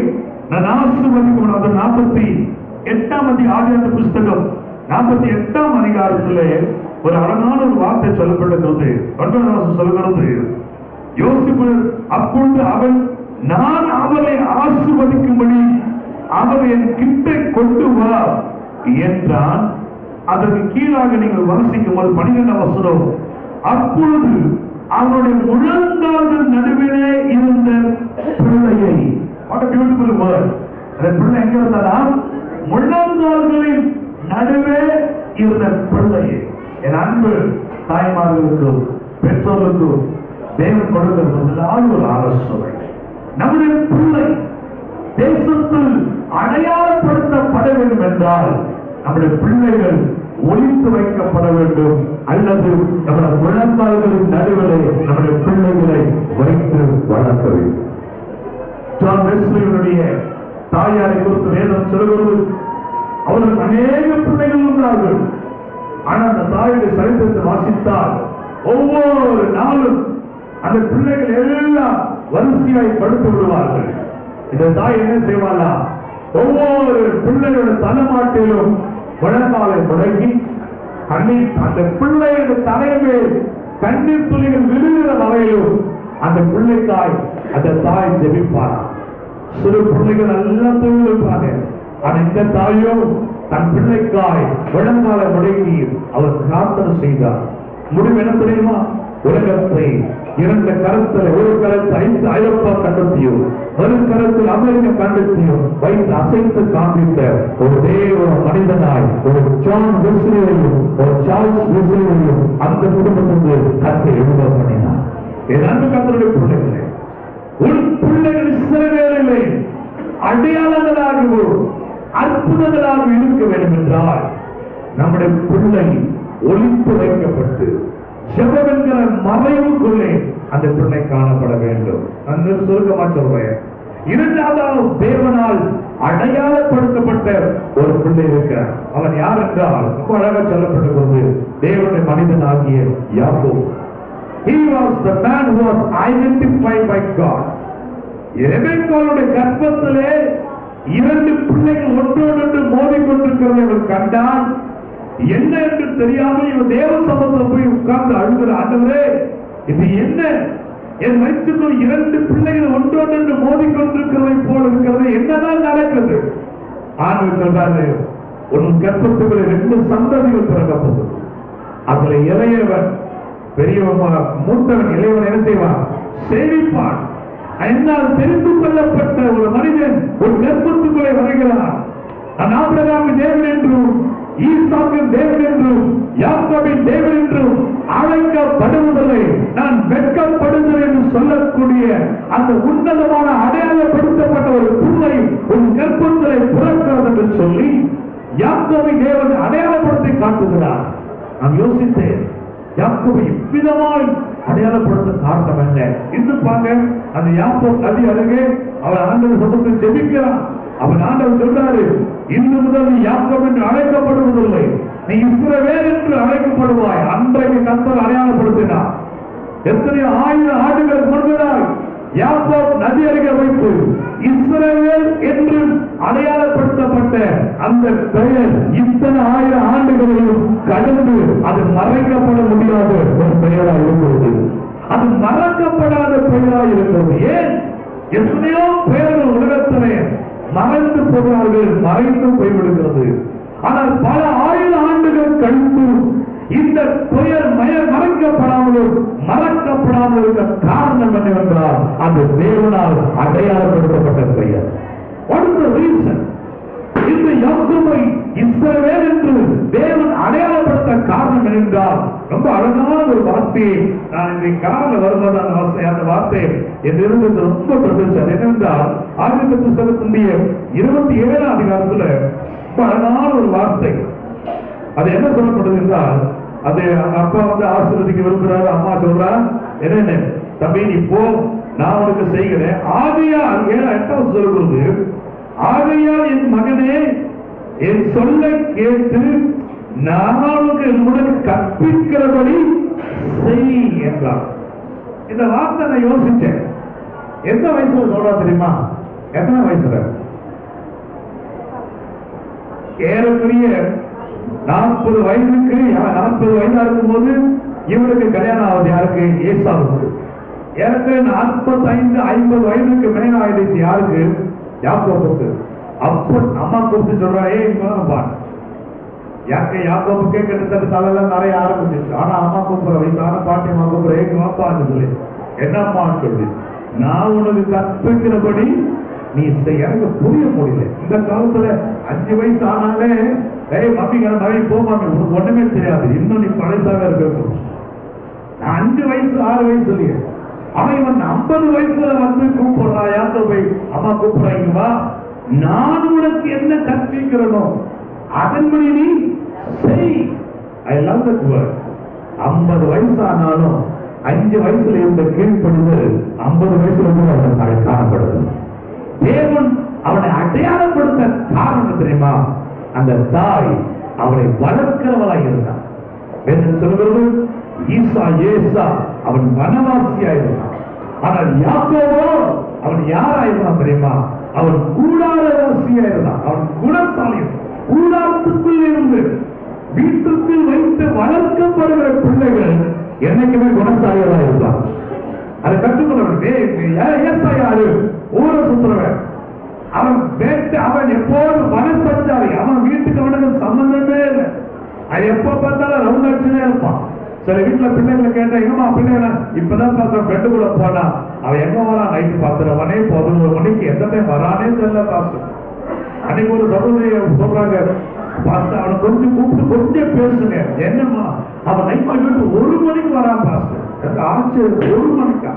நான் ஆசீர்வதிக்கும். அது 48 ஆதியாகம புஸ்தகம் 48 அதிகாரத்திலே ஒரு அழகான ஒரு வார்த்தை சொல்லப்படுகிறது. 9 சொல்கிறது, யோசிப்பு அப்பொழுது அவன் நான் அவளை ஆசீர்வதிக்கும்படி அவளை என் கிட்ட கொண்டு வா என்றான். அதற்கு கீழாக நீங்கள் வாசிக்கும் போது 12 வசனம், அப்பொழுது அவனுடைய முழங்கால்கள் நடுவிலே இருந்த பிள்ளையை, what a beautiful word, அந்த பிள்ளை எங்க இருந்தாரா? முழங்கால்களின் நடுவே இருந்த பிள்ளையை. என் அன்பு தாய்மார்களுக்கும் பெற்றோருக்கும் தேவன் கொடுக்கிற முதலாவது ஒரு ஆலோசனை, நம்முடைய பிள்ளை தேசத்தில் அடையாளப்படுத்தப்பட வேண்டும் என்றால் நம்முடைய பிள்ளைகள் ஒளித்து வைக்கப்பட வேண்டும், அல்லது நம்முடைய முழங்கால்களின் நடுவிலே நம்முடைய பிள்ளைகளை வைத்து வளர்க்க வேண்டும். ஜான் வெஸ்லியுடைய தாயாரை குறித்து வேதம் சொல்கிறது, அவர்கள் அநேக பிள்ளைகள் இருந்தார்கள். ஆனால் அந்த தாயுடைய சரித்திரத்தை வாசித்தால் ஒவ்வொரு நாளும் அந்த பிள்ளைகள் எல்லாம் வரிசையாய் படுத்து விடுவார்கள். இந்த தாய் என்ன செய்வாளா? ஒவ்வொரு பிள்ளையோட தலைமாட்டிலும் முழங்காலை முடங்கி அந்த பிள்ளையோட தலைமை கண்ணீர் துளிகள் விழுகிற வகையிலும் அந்த பிள்ளைக்காய் அந்த தாய் ஜெபிப்பாரா. சிறு பிள்ளைகள் எல்லாம் தொழில்ப்பாங்க. ஆனா இந்த தாயோ தன் பிள்ளைக்காய் முழங்காலை முடங்கி அவர் பிரார்த்தனை செய்தார். முடிவு என்ன தெரியுமா? உலகத்தை 2 கரத்தில், ஒரு கரத்தில் 5 ஐரோப்பா கண்டத்தையும் ஒரு கரத்தில் அமெரிக்க கண்டத்தையும் வைத்து அசைத்து காண்பித்த ஒரு தேவ மனிதனாய் ஒரு ஜான் வெஸ்லியையும் ஒரு சார்ல்ஸ் வெஸ்லியையும் அந்த குடும்பத்திற்கு கத்தை எழுத பண்ணினார். என் அன்பு கர்த்தருடைய பிள்ளைகளே, உன் பிள்ளைகள் இஸ்ரவேலிலே அடையாளங்களாகவும் அற்புதங்களாக இருக்க வேண்டும் என்றால் நம்முடைய பிள்ளை ஒளித்து வைக்கப்பட்டு ஜெபம் என்கிற மறைவுக்குள்ளே அந்த பிள்ளை காணப்பட வேண்டும். நான் சுருக்கமா சொல்றேன். இரண்டாவது, தேவனால் அடையாளப்படுத்தப்பட்ட ஒரு பிள்ளை இருக்கிறார். அவன் யார் என்றால் ரொம்ப அழகாக சொல்லப்பட்டிருக்கிறது, தேவனுடைய மனிதனாகிய யாக்கோபு. He was the man who was identified by God. ரெபெக்காளுடைய கர்ப்பத்திலே 2 பிள்ளைகள் ஒன்றோடொன்று மோதிக்கொண்டிருக்கிறதை அவன் கண்டான். என்ன என்று தெரியாமல் இவன் தேவ சமூகத்தில் போய் உட்கார்ந்து அழுகிற, ஆண்டவரே இது என்ன? என் வயிற்றுக்குள் 2 பிள்ளைகள் ஒன்றோடொன்று மோதிக்கொண்டிருக்கிறதை போல இருக்கிறது, என்னதான் நடக்குது? ஆண்டவர் சொல்றாரு, உன் கர்ப்பத்துக்குள்ள 2 சந்ததிகள் பிறக்கப்போகுது. அதுல இளையவன் பெரியவன், மூத்தவன் இளையவன் என்ன செய்வான்? சேவிப்பான். என்னால் தெரிந்து கொள்ளப்பட்ட ஒரு மனிதன் ஒரு கர்ப்பத்துக்குள்ளே வருகிறான். நான் ஆபிரகாமின் தேவன் என்றும் ஈசாக்கின் தேவன் என்றும் யாக்கோபின் தேவன் என்றும் அழைக்கப்படுவதில்லை, நான் வெட்கப்படுகிறேன் என்று சொல்லக்கூடிய அந்த உன்னதமான அடையாளப்படுத்தப்பட்ட ஒரு பிள்ளை உன் கர்ப்பத்திலே பிறக்கிறது என்று சொல்லி யாக்கோபின் தேவன் அடையாளப்படுத்தி காட்டுகிறார். நான் யோசித்தேன், யாக்கோபு இவ்விதமாய் அடையாளப்படுத்த காரணம் என்ன? இன்னும் பாருங்க, அந்த யாக்கோபு நதி அருகே அவன் ஆண்டவர் சமூகத்தில் ஜெபிக்கிறான். அவன் ஆண்டவர் சொல்றாரு, இன்று முதல் நீ யாக்கோபு என்று அழைக்கப்படுவதில்லை, நீ இஸ்ரவேல் என்று அழைக்கப்படுவாய். அன்றைக்கு கர்த்தர் அடையாளப்படுத்தினார். எத்தனையோ 1000 ஆண்டுகளுக்கு முன்பதாய் யாக்கோபு நதி அருகே வைத்து இஸ்ரவேல் என்று அடையாளப்படுத்தப்பட்ட அந்த பெயர் இத்தனை 1000 ஆண்டுகளிலும் கடந்து அது மறைக்கப்பட முடியாத ஒரு பெயராக இருக்கிறது. அது மறக்கப்படாத பெயராக இருக்கிறது. ஏன்? எத்தனையோ பெயர்கள் உலகத்திலே மறைந்து போகிறார்கள், மறைந்து போய்விடுகிறது. ஆனால் பல 1000 ஆண்டுகள் கழித்து இந்த துயர் மறைக்கப்படாமலும் மறக்கப்படாமல் இருக்க காரணம் என்னவென்றால் அது தேவனால் அடையாளப்படுத்தப்பட்ட பெயர். What is the reason? இந்த யாக்கோபை இஸ்ரவேல் என்று தேவன் அடையாளப்படுத்த காரணம் என்றால் ரொம்ப அழகான ஒரு வார்த்தையை நான் இந்த காரில் வரும்போது அந்த வார்த்தை என்னிருந்து ரொம்ப பிரதிச்சு. அது என்னவென்றால் ஆதித்த புஸ்தகத்தினுடைய 27ஆம் அதிகாரத்துல ரொம்ப அழகான ஒரு வார்த்தை. அது என்ன சொல்லப்படுது என்றால், அது அவங்க அப்பா ஆசீர்வதிக்க விரும்புறாரு. அம்மா சொல்றா, என்ன தம்பி நீ போ, நான் உனக்கு செய்கிறேன். ஆகையால் 8வது சொல்லுகிறது, ஆகையால் என் மகனே என் சொல்ல கேட்டு நான் உனக்கு கற்பிக்கிறபடி செய் என்றார். இந்த வார்த்தை நான் யோசிச்சேன். எந்த வயசுல சொல்றா தெரியுமா? எத்தனை வயசுல? ஏறக்குரிய 40 வயதுக்கு 40 வயதா இருக்கும் போது இவருக்கு கல்யாணம் ஆகுது. யாருக்கு? ஏசாவுக்கு. ஏறக்குறைய 45 50 வயதுக்கு மேல ஆயிடுச்சு. யாருக்கு? யாக்கோபுக்கு. அப்போ அம்மா கூப்பிட்டு சொல்றா, பான் யாருக்கு? யாக்கோபுக்கே கிட்டத்தட்ட தலையெல்லாம் நிறைய ஆரம்பிச்சிருச்சு. ஆனா அம்மா கூப்பிடுற வயசான பாட்டி அம்மா கூப்பிடுற, வாப்பான்னு சொல்லி என்னம்மான்னு சொல்லி, நான் உனக்கு கற்பிக்கிறபடி நீ எனக்கு புரிய முடியல. இந்த காலத்துல 5 வயசு ஆனாலே மம்மி மம்மி போ மாமி, உனக்கு ஒண்ணுமே தெரியாது, இன்னும் நீ பழசாக இருக்க. 5 வயசு 6 வயசு இல்லையே. அவன் இவன் 50 வயசுல வந்து கூப்பிடுறா, யாத்த போய் அம்மா கூப்பிடுறாங்க, வா நான் உனக்கு என்ன கற்பிக்கிறனோ அதன்படி நீ செய். I love that word. 50 வயசு ஆனாலும் 5 வயசுல இருந்த கீழ்ப்படிதல் 50 வயசுல கூட அவனை காணப்படுது. தேவன் அவனை அடையாளப்படுத்த காரணம் தெரியுமா? அந்த தாய் அவனை வளர்க்கிறவளாய் இருந்தான். சொல்கிறது ஏசா அவன் வனவாசியா இருந்தான். ஆனால் யாக்கோபோ அவன் யாராயிருந்தான் தெரியுமா? அவன் கூடாரவாசியா இருந்தான். அவன் குணசாலி. கூடாரத்துக்குள் இருந்து வீட்டுக்குள் வைத்து வளர்க்கப்படுகிற பிள்ளைகள் என்னைக்குமே குணசாலிகளா இருந்தான். அதை கற்றுக்கொள்ள ஏசா யாரு? ஊரை சுத்துறவன். அவன் அவன் எப்போது வனசஞ்சாரி. அவன் வீட்டுக்கு அவனுக்கு சம்பந்தமே இல்லை. அது எப்ப பார்த்தாலும் ரவுண்ட் அடிச்சுனே இருப்பான். சில வீட்டுல பிள்ளைங்களை கேட்டா, எங்கம்மா பிள்ளைங்க இப்பதான் பார்த்தா ஃப்ரெண்டு கூட போனா, அவன் எங்க வரான்? நைட்டு 10:30 மணி 11 மணிக்கு எந்த டைம் வரானே தெரியல பாஸ்டர். அன்னைக்கு ஒரு சகோதரி சொல்றாங்க, பாஸ்டர் அவனை கொஞ்சம் கூப்பிட்டு கொஞ்சம் பேசுங்க. என்னம்மா? அவன் நைட் வீட்டு 1 மணிக்கு வரான் பாஸ்டர். எனக்கு ஆச்சரியம். 1 மணிக்கா?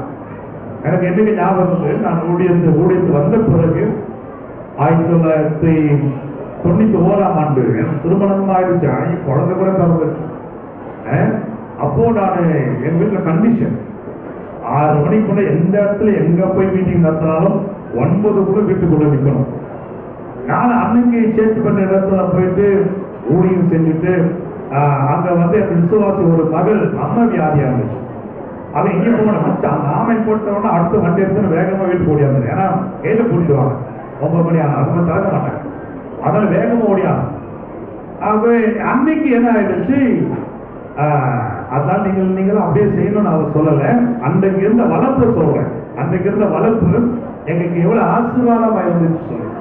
எனக்கு என்னைக்கு ஞாபகம், நான் ஊழியத்து வந்த பிறகு 1991ஆம் ஆண்டு எனக்கு திருமணம் ஆயிடுச்சு. குழந்தை கூட பிறந்துச்சு. அப்போ நான் எங்க வீட்டுல கண்டிஷன் 6 மணிக்குள்ள எந்த இடத்துல எங்க போய் மீட்டிங் நடத்தினாலும் 9 வீட்டுக்குள்ள நிக்கணும். நான் அன்னைக்கு சேர்த்து பண்ண இடத்துல போயிட்டு ஊழியம் செஞ்சுட்டு அங்க என் விசுவாசி ஒரு மகள் அம்மா வியாதியா இருந்துச்சு. அவன் எங்க போன அந்த ஆமை போட்டவொன்னா அடுத்த வண்டி எடுத்து வேகமா வீட்டுக்கு ஓடியாந்து. ஏன்னா கையில கூட்டிடுவாங்க 9 மணி ஆனா அது தவிர மாட்டேன். அதனால வேகமா ஓடியாங்க. அன்னைக்கு என்ன ஆயிடுச்சு, அதான் நீங்களும் அப்படியே செய்யணும்னு அவர் சொல்லல. அன்றைக்கு இருந்த வளர்ப்பு சொல்றேன். அன்றைக்கு இருந்த வளர்ப்பு எங்களுக்கு எவ்வளவு ஆசீர்வாதமா இருந்துச்சு சொல்றேன்.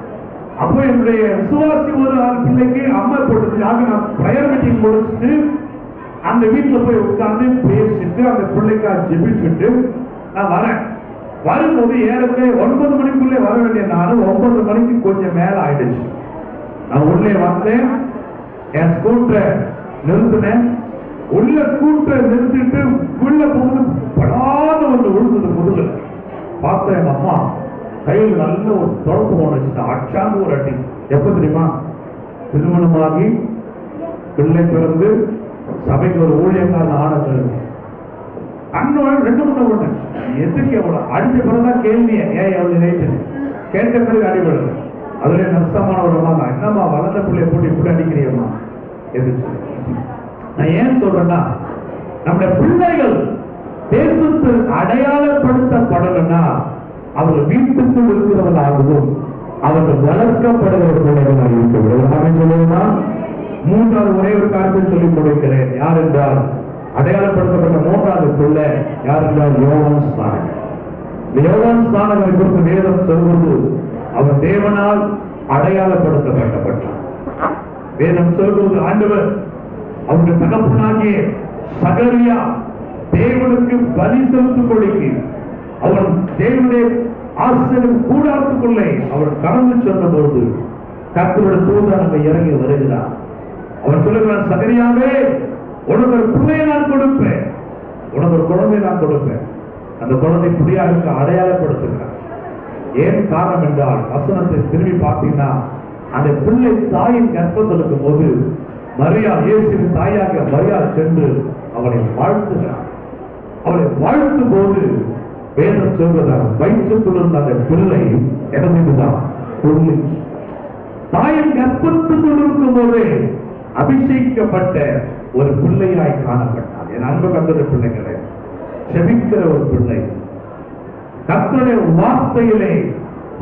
அப்போ என்னுடைய விசுவாசி ஒரு பிள்ளைக்கு அம்மா போட்டதுக்காக நான் பிரயர் மீட்டிங் முடிச்சுட்டு அந்த வீட்டுல போய் உட்கார்ந்து பேசிட்டு அந்த பிள்ளைக்கா ஜெபிச்சுட்டு நான் வரேன். வரும்போது ஏறக்குறைய 9 மணிக்குள்ளே வர வேண்டிய நானும் 9 மணிக்கு கொஞ்சம் மேல ஆயிடுச்சு. நான் உள்ளே வந்தேன், என் ஸ்கூட்டரை நிறுத்தினேன். உள்ள ஸ்கூட்டரை நிறுத்திட்டு உள்ள போகுது, படாத ஒன்று விழுந்தது முதுகுல. பார்த்தேன் எங்க அம்மா கையில் நல்ல ஒரு தொடர்பு போனுச்சு. அச்சாங்க ஒரு அடி. எப்ப தெரியுமா? திருமணமாகி பிள்ளை பிறந்து சபைக்கு ஒரு ஊழியக்காரன் ஆனது அண்ணோட 2 மணி ஒண்ணு எதுக்கு எவ்வளவு அடிச்ச பிறகுதான் கேள்விய ஏன் எவ்வளவு ரைட்டு கேட்ட பிறகு அடிபடுது. அதுல நஷ்டமான ஒரு அம்மா தான், என்னம்மா வளர்ந்த பிள்ளைய போட்டு இப்படி அடிக்கிறியம்மா எதிர்த்து. நான் ஏன் சொல்றேன்னா, நம்முடைய பிள்ளைகள் தேசத்தில் அடையாளப்படுத்தப்படணும்னா அவர்கள் வீட்டுக்குள் இருக்கிறவர்களாகவும் அவர்கள் வளர்க்கப்படுகிற பிள்ளைகளாக இருக்க விடுவதாக. 3வது ஒரே ஒரு காரியத்தை சொல்லிக் கொடுக்கிறேன். யார் என்றால் அடையாளப்படுத்தப்பட்ட 3வது பிள்ளை யார் என்றால் யோவான் ஸ்நானகர். யோவான் ஸ்நானகரை குறித்து வேதம் சொல்வது அவர் தேவனால் அடையாளப்படுத்தப்பட்டப்பட்டார். வேதம் சொல்வது ஆண்டவர் அவருடைய தகப்பனாகிய சகரியா தேவனுக்கு பலி செலுத்தும்படிக்கு அவன் தேவனுடைய ஆசிரியர் கூடாரத்துக்குள்ளே அவர் கடந்து சென்ற போது கர்த்தருடைய தூதன் அங்கே இறங்கி வருகிறார். அவன் சொல்லுகிறான், சகரியாவே, உனக்கு ஒரு பிள்ளையை நான் கொடுப்பேன், உனக்கு ஒரு குழந்தையை நான் கொடுப்பேன். அந்த குழந்தை புதியாருக்கு அடையாளப்படுத்துகிறார். ஏன் காரணம் என்றால் வசனத்தை திரும்பி பார்த்தீங்கன்னா அந்த பிள்ளை தாயின் கர்ப்பத்தில் இருக்கும் போது மரியா, இயேசுவின் தாயாக மரியா சென்று அவனை வாழ்த்துகிறார். அவளை வாழ்த்தும் போது வேதம் சொல்வதால் வயிற்றுக்குள்ள அந்த பிள்ளை இறந்துதான் தாயின் கர்ப்பத்துக்குள் இருக்கும் போதே அபிஷேகிக்கப்பட்ட ஒரு பிள்ளையாய் காணப்பட்டார். என் அன்பு கர்த்தருடைய பிள்ளைகளை செபிக்கிற ஒரு பிள்ளை, கர்த்தருடைய வார்த்தையிலே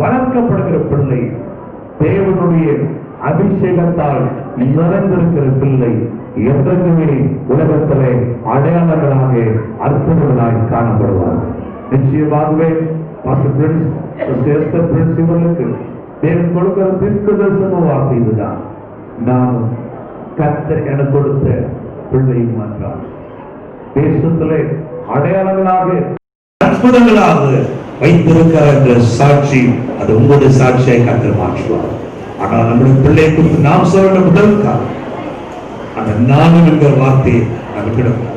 வளர்க்கப்படுகிற பிள்ளை, தேவனுடைய அபிஷேகத்தால் நிறைந்திருக்கிற பிள்ளை என்றைக்குமே உலகத்திலே அடையாளங்களாக அற்புதங்களாய் காணப்படுவார். நிச்சயமாகவே இவர்களுக்கு தேவன் கொடுக்கிற தீர்க்க தரிசன வார்த்தை இதுதான். நான் கர்த்தர் என கொடுத்த பிள்ளையும் என்றார். தேசத்திலே அடையாளங்களாக அற்புதங்களாக வைத்திருக்கிறார் என்ற சாட்சி, அது உங்களுடைய சாட்சியை கர்த்தர் மாற்றுவார். ஆனால் நம்முடைய பிள்ளையை குறித்து நாம் சொல்ல முதல் காலம் அந்த நானும் என்கிற வார்த்தையை நமக்கு கிடைக்கும்.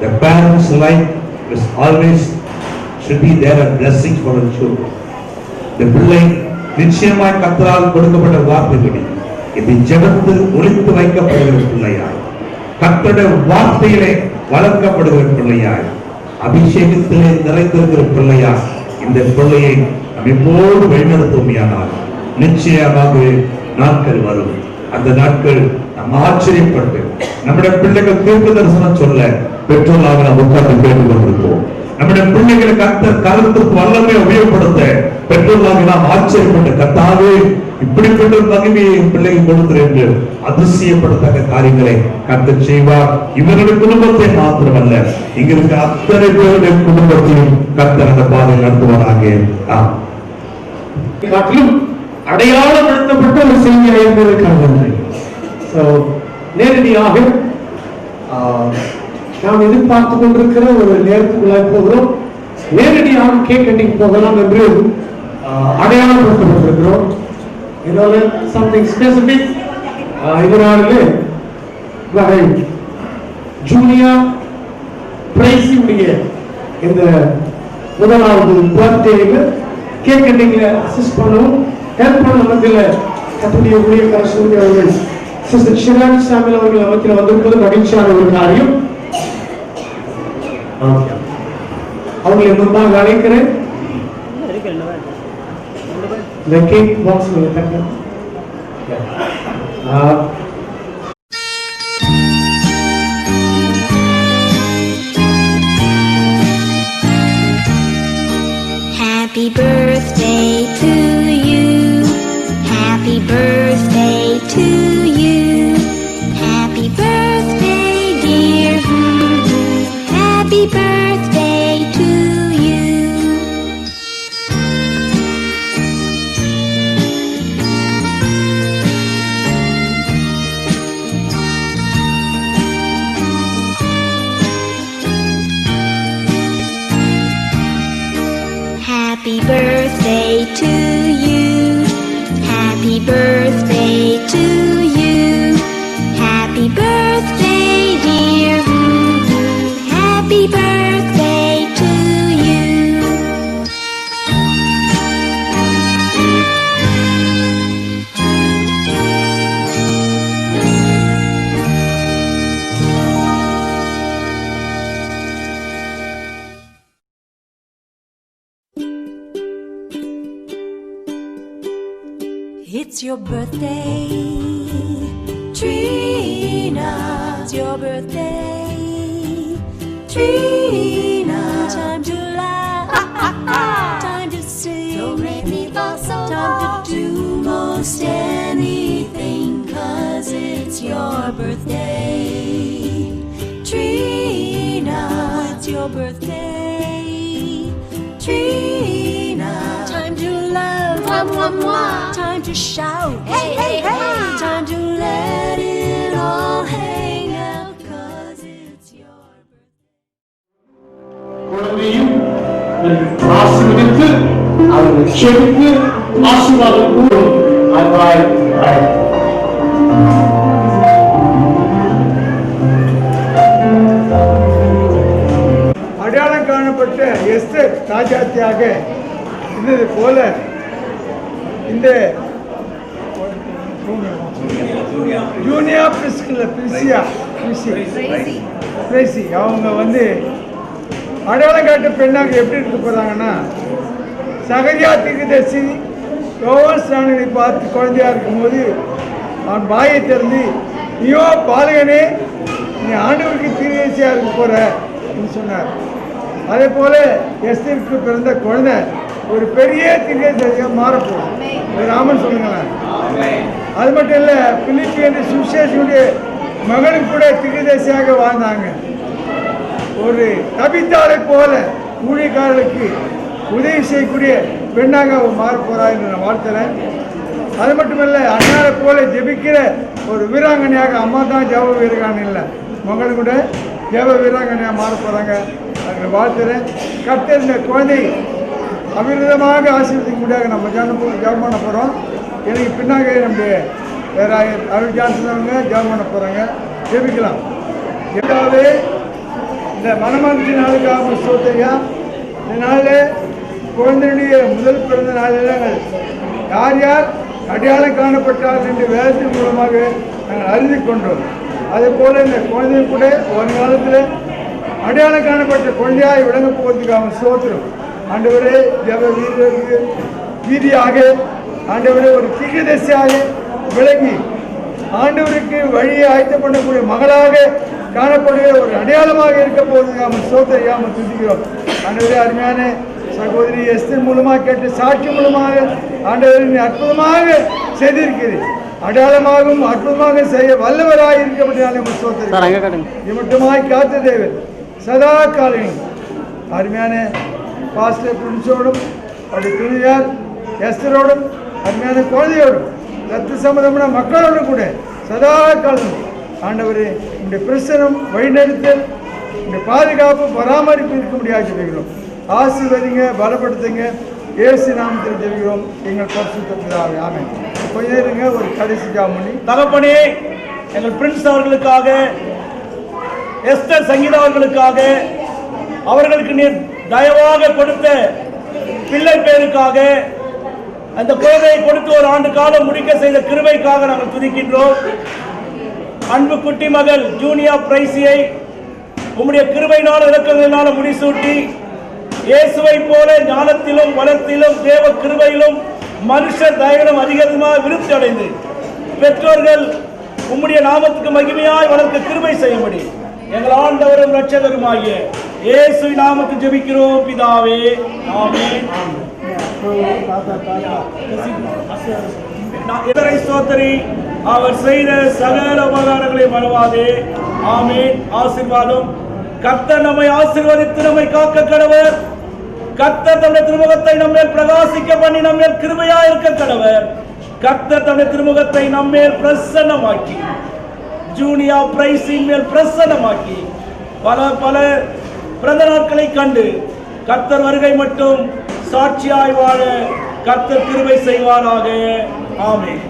The parents' life is always should be there a blessing for the children. The பிள்ளை நிச்சயமாய் கர்த்தரால் கொடுக்கப்பட்ட வார்த்தைகளை இது ஜெபத்து ஒளித்து வைக்கப்படுகிற பிள்ளையாய், கர்த்தருடைய வார்த்தையிலே வளர்க்கப்படுகிற பிள்ளையாய், அபிஷேகத்திலே நிறைந்திருக்கிற பிள்ளையாய் இந்த பிள்ளையை நம்ம எப்போது வழிநடத்துவோமையானால் நிச்சயமாகவே நாட்கள் வரும். அந்த நாட்கள் நம்ம ஆச்சரியப்பட்டு நம்முடைய பிள்ளைகள் தீர்க்க தரிசனம் சொல்ல பெற்றோராக நாம் உட்கார்ந்து கேட்டுக் கொண்டிருப்போம். நம்முடைய பிள்ளைகளை கர்த்தர் கருத்துக்கு வல்லமை உபயோகப்படுத்த பெற்றோராக நாம் ஆச்சரியப்பட்ட கர்த்தாவே இப்படிப்பட்ட ஒரு மகிமையை பிள்ளைகள் கொடுக்கிறேன் என்று அதிசயப்படத்தக்க காரியங்களை கர்த்தர் செய்வார். இவர்களுடைய குடும்பத்தை மாத்திரமல்ல, இங்க இருக்க அத்தனை பேருடைய குடும்பத்தையும் கர்த்தர் அந்த பாதை நடத்துவாராக. காட்டிலும் அடையாளப்படுத்தப்பட்ட ஒரு செய்தியாக இருந்திருக்கிறது. நேரடியாக நாம் எதிர்பார்த்து கொண்டிருக்கிற ஒரு நேரத்துக்குள்ள போகிறோம். நேரடியாக கேக் கட்டிங் போகலாம் என்று அடையாளப்படுத்தப்பட்டிருக்கிறோம். இதனால சம்திங் ஸ்பெசிபிக் இதனாலே ஜூனியா பிரைஸியுடைய இந்த முதலாவது பர்த்டேக்கு கேக் கட்டிங்ல அசிஸ்ட் பண்ணவும் ஹெல்ப் பண்ண மத்தியில் கத்துடைய ஊழியக்கார சூரிய அவர்கள் சிஸ்டர் ஷிராஜ் சாமில் அவர்கள் மத்தியில் வந்திருப்பது மகிழ்ச்சியான ஒரு காரியம். அவங்களை முன்பாக அழைக்கிறேன். இந்த cake box Happy birthday to you. Happy birthday to you. Happy birthday, dear. Happy birthday to you. Happy birthday to you. Happy birthday to you. Happy birthday, dear. Happy birthday to you. It's your birthday, Trina. It's your birthday, Trina. Time to laugh, time to sing, time to do most anything, 'cause it's your birthday, Trina. It's your birthday, Trina. Time to love, time to shout, hey, hey, hey. Time to let it all hang out. அவர்கள் செவித்து ஆசீர்வாதம் கூறும் அன்பாய் அழைக்கிறேன். அடையாளம் காணப்பட்ட Esther ராஜாத்தியாக இருந்தது போல இந்த ஜூனியா பிரிசி அவங்க அடையாளம் காட்ட பெண்ணாக எப்படி இருக்க போறாங்கன்னா, சகரியா தீர்க்கதரிசி யோவான் ஸ்நானனை பார்த்து குழந்தையா இருக்கும்போது அவன் வாயை திறந்து, நீயோ பாலகனே, நீ ஆண்டவருக்கு தீர்க்கதரிசியா இருக்க போற சொன்னார். அதே போல எஸ்தருக்கு பிறந்த குழந்தை ஒரு பெரிய தீர்க்கதரிசியாக மாறப்போம். ராமன் சொல்லுங்களேன். அது மட்டும் இல்லை, பிலிப்பி என்ற சுவிசேஷனுடைய மகனுக்கு கூட தீர்க்கதரிசியாக வாழ்ந்தாங்க. ஒரு தபித்தாரை போல ஊழியக்காரர்களுக்கு உதவி செய்யக்கூடிய பெண்ணாக அவர் மாற போறா என்று நான் வாழ்த்துறேன். அது மட்டுமல்ல, அண்ணாரை போல ஜெபிக்கிற ஒரு வீராங்கனையாக, அம்மா தான் ஜெப வீராங்கனை இல்லை, மகள் கூட ஜெப வீராங்கனையாக மாற போகிறாங்க. அதுக்கு வாழ்த்துறேன். கர்த்தர் இந்த குழந்தை அபிவிருதமாக ஆசீர்வதிக்க முடியாது. நம்ம ஜெபம் பண்ண போகிறோம். எனக்கு பின்னாக நம்முடைய வேற அருள் ஜான்சனவங்க ஜெபம் பண்ண போகிறாங்க. ஜெபிக்கலாம். எதாவது இந்த மனமாட்சி நாளுக்காக சோத்தையா, இந்த நாளில் குழந்தையுடைய முதல் பிறந்த நாளில் நாங்கள் யார் யார் அடையாளம் காணப்பட்டார் என்று வேதத்தின் மூலமாக நாங்கள் அறிந்து கொண்டோம். அதே போல் இந்த குழந்தைய கூட ஒரு காலத்தில் அடையாளம் காணப்பட்ட குழந்தையாய் விளங்க போவதற்காக சோத்திரம். ஆண்டவரே, ஜெப வீரருக்கு வீதியாக, ஆண்டவரே ஒரு தீர்க்கதரிசியாக விளங்கி ஆண்டவருக்கு வழியை ஆயத்த பண்ணக்கூடிய மகளாக காணப்படுகிற ஒரு அடையாளமாக இருக்க போவதற்காக சோத்திரம் துதிக்கிறோம். ஆண்டவரே, அருமையான சகோதரி எஸ்தர் மூலமாக கேட்ட சாட்சி மூலமாக ஆண்டவரின் அற்புதமாக செய்திருக்கிறது. அடையாளமாகவும் அற்புதமாக செய்ய வல்லவராக இருக்கப்பட்டாலே இது மட்டுமாய் காத்த தேவன் சதா காலையும் அருமையான பாஸ்டர் பிரின்ஸோடும் அவருடைய துணியார் எஸ்தரோடும் அருமையான குழந்தையோடும் ரத்த சம்பந்தமான மக்களோடும் கூட சதா காலம் ஆண்டவரே இந்த பிரசனம் வழிநடத்தல், இந்த பாதுகாப்பு பராமரிப்பு இருக்க முடியாது ஜெபிக்கிறோம். ஆசீர்வதிங்க, பலப்படுத்துங்க. இயேசு நாமத்தில் ஜெபிக்கிறோம் எங்கள் பரிசுத்த பிதாவே, ஆமென். கொஞ்ச நேரங்க ஒரு கடைசி ஜாமணி. தகப்பனே, எங்கள் பிரின்ஸ் அவர்களுக்காக, எஸ்தர் சங்கீதா அவர்களுக்காக, அவர்களுக்கு நீர் தயவாக கொடுத்த பிள்ளை பேருக்காக, அந்த குழந்தையை கொடுத்து ஒரு ஆண்டு காலம் முடிக்க செய்த கிருபைக்காக நாங்கள் துதிக்கின்றோம். அன்பு குட்டி மகள் ஜூனியா பிரைசியை உம்முடைய கிருபையினால் இரக்கங்களினால முடிசூட்டி இயேசுவை போல ஞானத்திலும் வளத்திலும் தேவ கிருபையிலும் மனுஷர் தயவிலும் அதிகமாக விருத்தி அடைந்து பெற்றோர்கள் உம்முடைய நாமத்துக்கு மகிமையாய் வளர்க்க கிருபை செய்யும்படி எங்கள் ஆண்டவரும் இரட்சகருமாகிய இயேசுவின் நாமத்தில் ஜெபிக்கிறோம் பிதாவே, ஆமென். ஸ்தோத்திரி, அவர் செய்த சகல உபகாரங்களை மறவாதே, ஆமென். ஆசீர்வாதம். கர்த்தர் நம்மை ஆசீர்வதித்து நம்மை காக்க கடவர். கர்த்தர் தம்முடைய திருமுகத்தை நம்மேல் பிரகாசிக்க பண்ணி நம்மேல் கிருபையா இருக்க கடவர். கர்த்தர் தம்முடைய திருமுகத்தை நம்மேல் பிரசன்னமாக்கி ஜூனியா பிரைஸின் மேல் பிரசன்னமாக்கி பல பல பிறந்த நாட்களை கண்டு கர்த்தர் வருகை மட்டும் சாட்சியாய் வாழ கர்த்தர் கிருபை செய்வாராக, ஆமென்.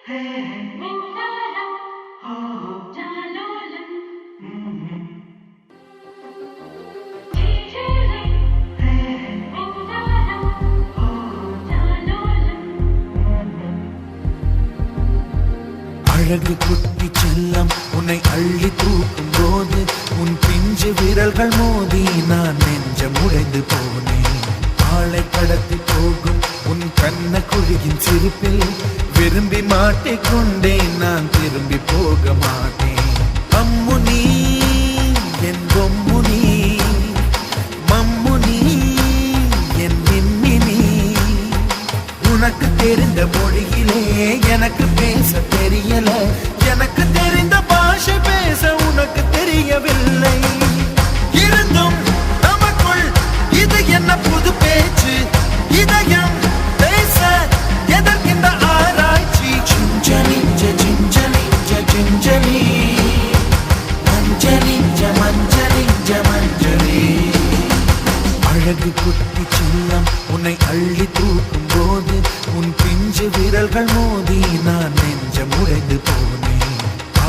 அழகு குட்டி செல்லம் உன்னை அள்ளி தூக்கும் போது உன் பிஞ்சு விரல்கள் மோதி நான் நெஞ்சம் உடைந்து போனேன். ஆளை கடத்தி போகும் உன் கண்ண குழியின் சிரிப்பில் விரும்பி மாட்டிக்கொண்டேன், நான் திரும்பி போக மாட்டேன். அம்முனி என் பொம்முனி, மம்முனி என் மின்மினி, உனக்கு தெரிந்த மொழியிலே எனக்கு பேச தெரியல, எனக்கு தெரிந்த பாஷை பேச உனக்கு தெரியவில்லை. இருந்தும் நமக்குள் இது என்ன புது பேச்சு, இதயம் பேச எதற்கின்ற ஆராய்ச்சி. Gingelly gingelly gingelly மஞ்சளி மஞ்சளி மஞ்சளி. அழகு குட்டி செல்லம் உன்னை அள்ளி தூக்கும் போது உன் பிஞ்சு விரல்கள் மோதி நான் நெஞ்சம் உடைந்து போனேன்.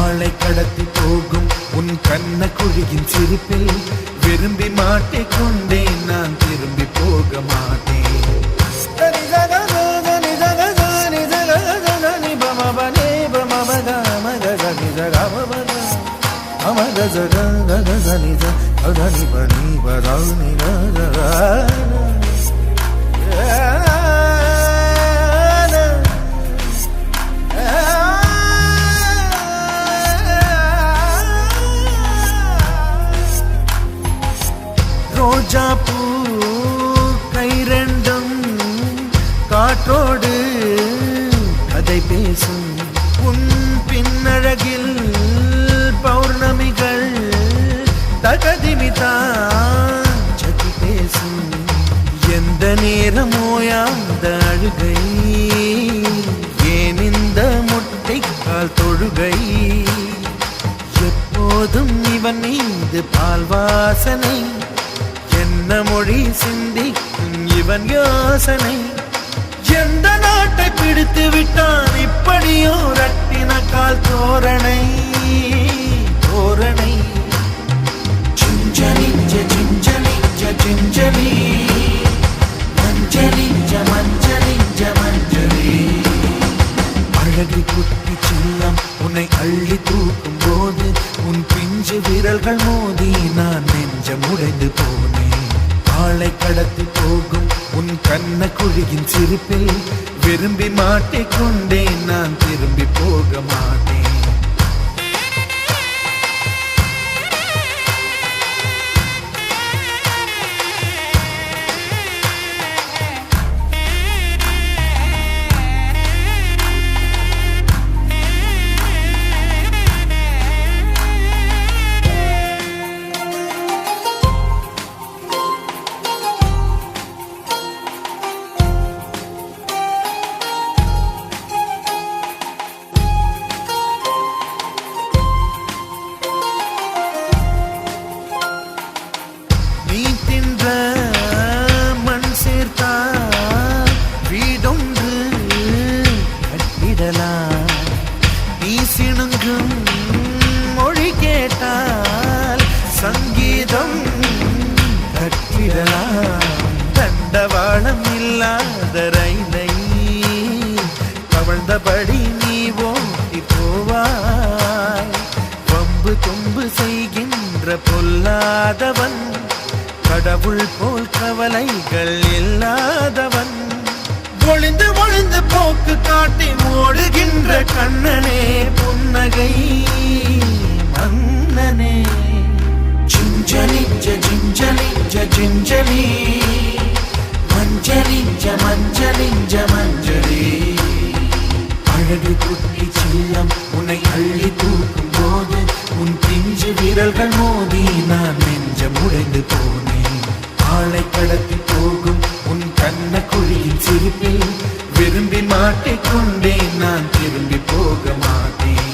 ஆளை கடத்தி போகும் உன் கண்ண குழியின் சிரிப்பில் விரும்பி மாட்டிக்கொண்டேன், நான் திரும்பி போக மாட்டேன். ரோஜா பூ கை ரெண்டும் காற்றோடு கதை பேசும், உன் பின்னழகில் பௌர்ணமிகள் தகதிமிதான் சதி பேசும். எந்த நேரமோயாந்த அழுகை, ஏன் இந்த முட்டைக்கால் தொழுகை, எப்போதும் இவன் மீது பால் வாசனை, என்ன மொழி சிந்திக்கும் இவன் யோசனை. எந்த நாட்டை பிடித்து விட்டான் இப்படியோ ரட்டின கால் தோரணை தோரணை. Gingelly gingelly gingelly மஞ்சளி மஞ்சளி மஞ்சளி. அழகு குட்டி செல்லம் உன்னை அள்ளி தூக்கும் போது உன் பிஞ்சு விரல்கள் மோதி நான் நெஞ்சம் உடைந்து போனேன். ஆளை கடத்தி போகும் உன் கண்ண குழியின் சிரிப்பில் விரும்பி மாட்டிக்கொண்டேன், நான் திரும்பி போக மாட்டேன். மொழி கேட்டால் சங்கீதம் கட்டிடலாம். தண்டவாளம் இல்லாத ரயிலை கவழ்ந்தபடி நீ ஓட்டி போவாய். வம்பு தும்பு செய்கின்ற பொல்லாதவன், கடவுள் போல் கவலைகள் இல்லாதவன், ஒளிந்து ஒளிந்து போக்கு காட்டி ஓடுகின்ற கண்ணனே புன்னகை மன்னனே. Gingelly gingelly gingelly மஞ்சளி மஞ்சளி மஞ்சளி. அழகு குட்டி செல்லம் உன்னை அள்ளி தூக்கும் போது உன் பிஞ்சு விரல்கள் மோதி நான் நெஞ்சம் உடைந்து போனேன். ஆளை கடத்தி போகும் உன் கண்ண குழியின் சிரிப்பில் விரும்பி மாட்டிக்கொண்டேன், நான் திரும்பி போக மாட்டேன்.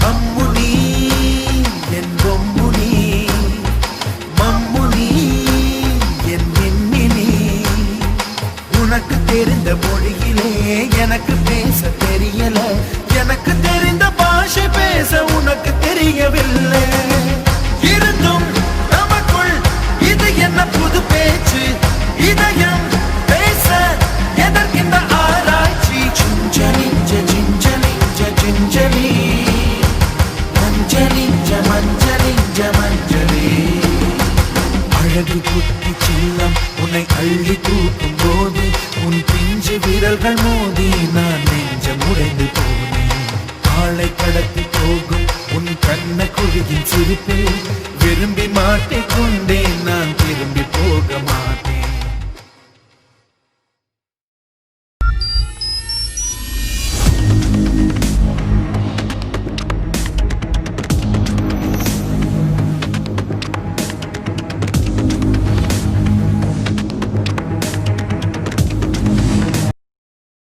அம்முனி என் பொம்முனி, மம்முனி என் மின்மினி, உனக்கு தெரிந்த மொழியிலே எனக்கு பேச தெரியல, எனக்கு தெரிந்த பாஷை பேச உனக்கு தெரியவில்லை. இருந்தும் நமக்குள் இது என்ன புது பேச்சு? இதயம் பேச எதற்கின்ற ஆராய்ச்சி? Gingelly gingelly gingelly மஞ்சளி மஞ்சளி மஞ்சளி. அழகு குட்டி செல்லம் உன்னை அள்ளி தூக்கும் போது உன் பிஞ்சு விரல்கள் மோதி நான் நெஞ்சம் உடைந்து போனேன். ஆளை கடத்தி போகும் உன் கண்ண குழியின் சிரிப்பில் விரும்பி மாட்டிக்கொண்டேன். நான் திரும்பி போக மாட்டேன்.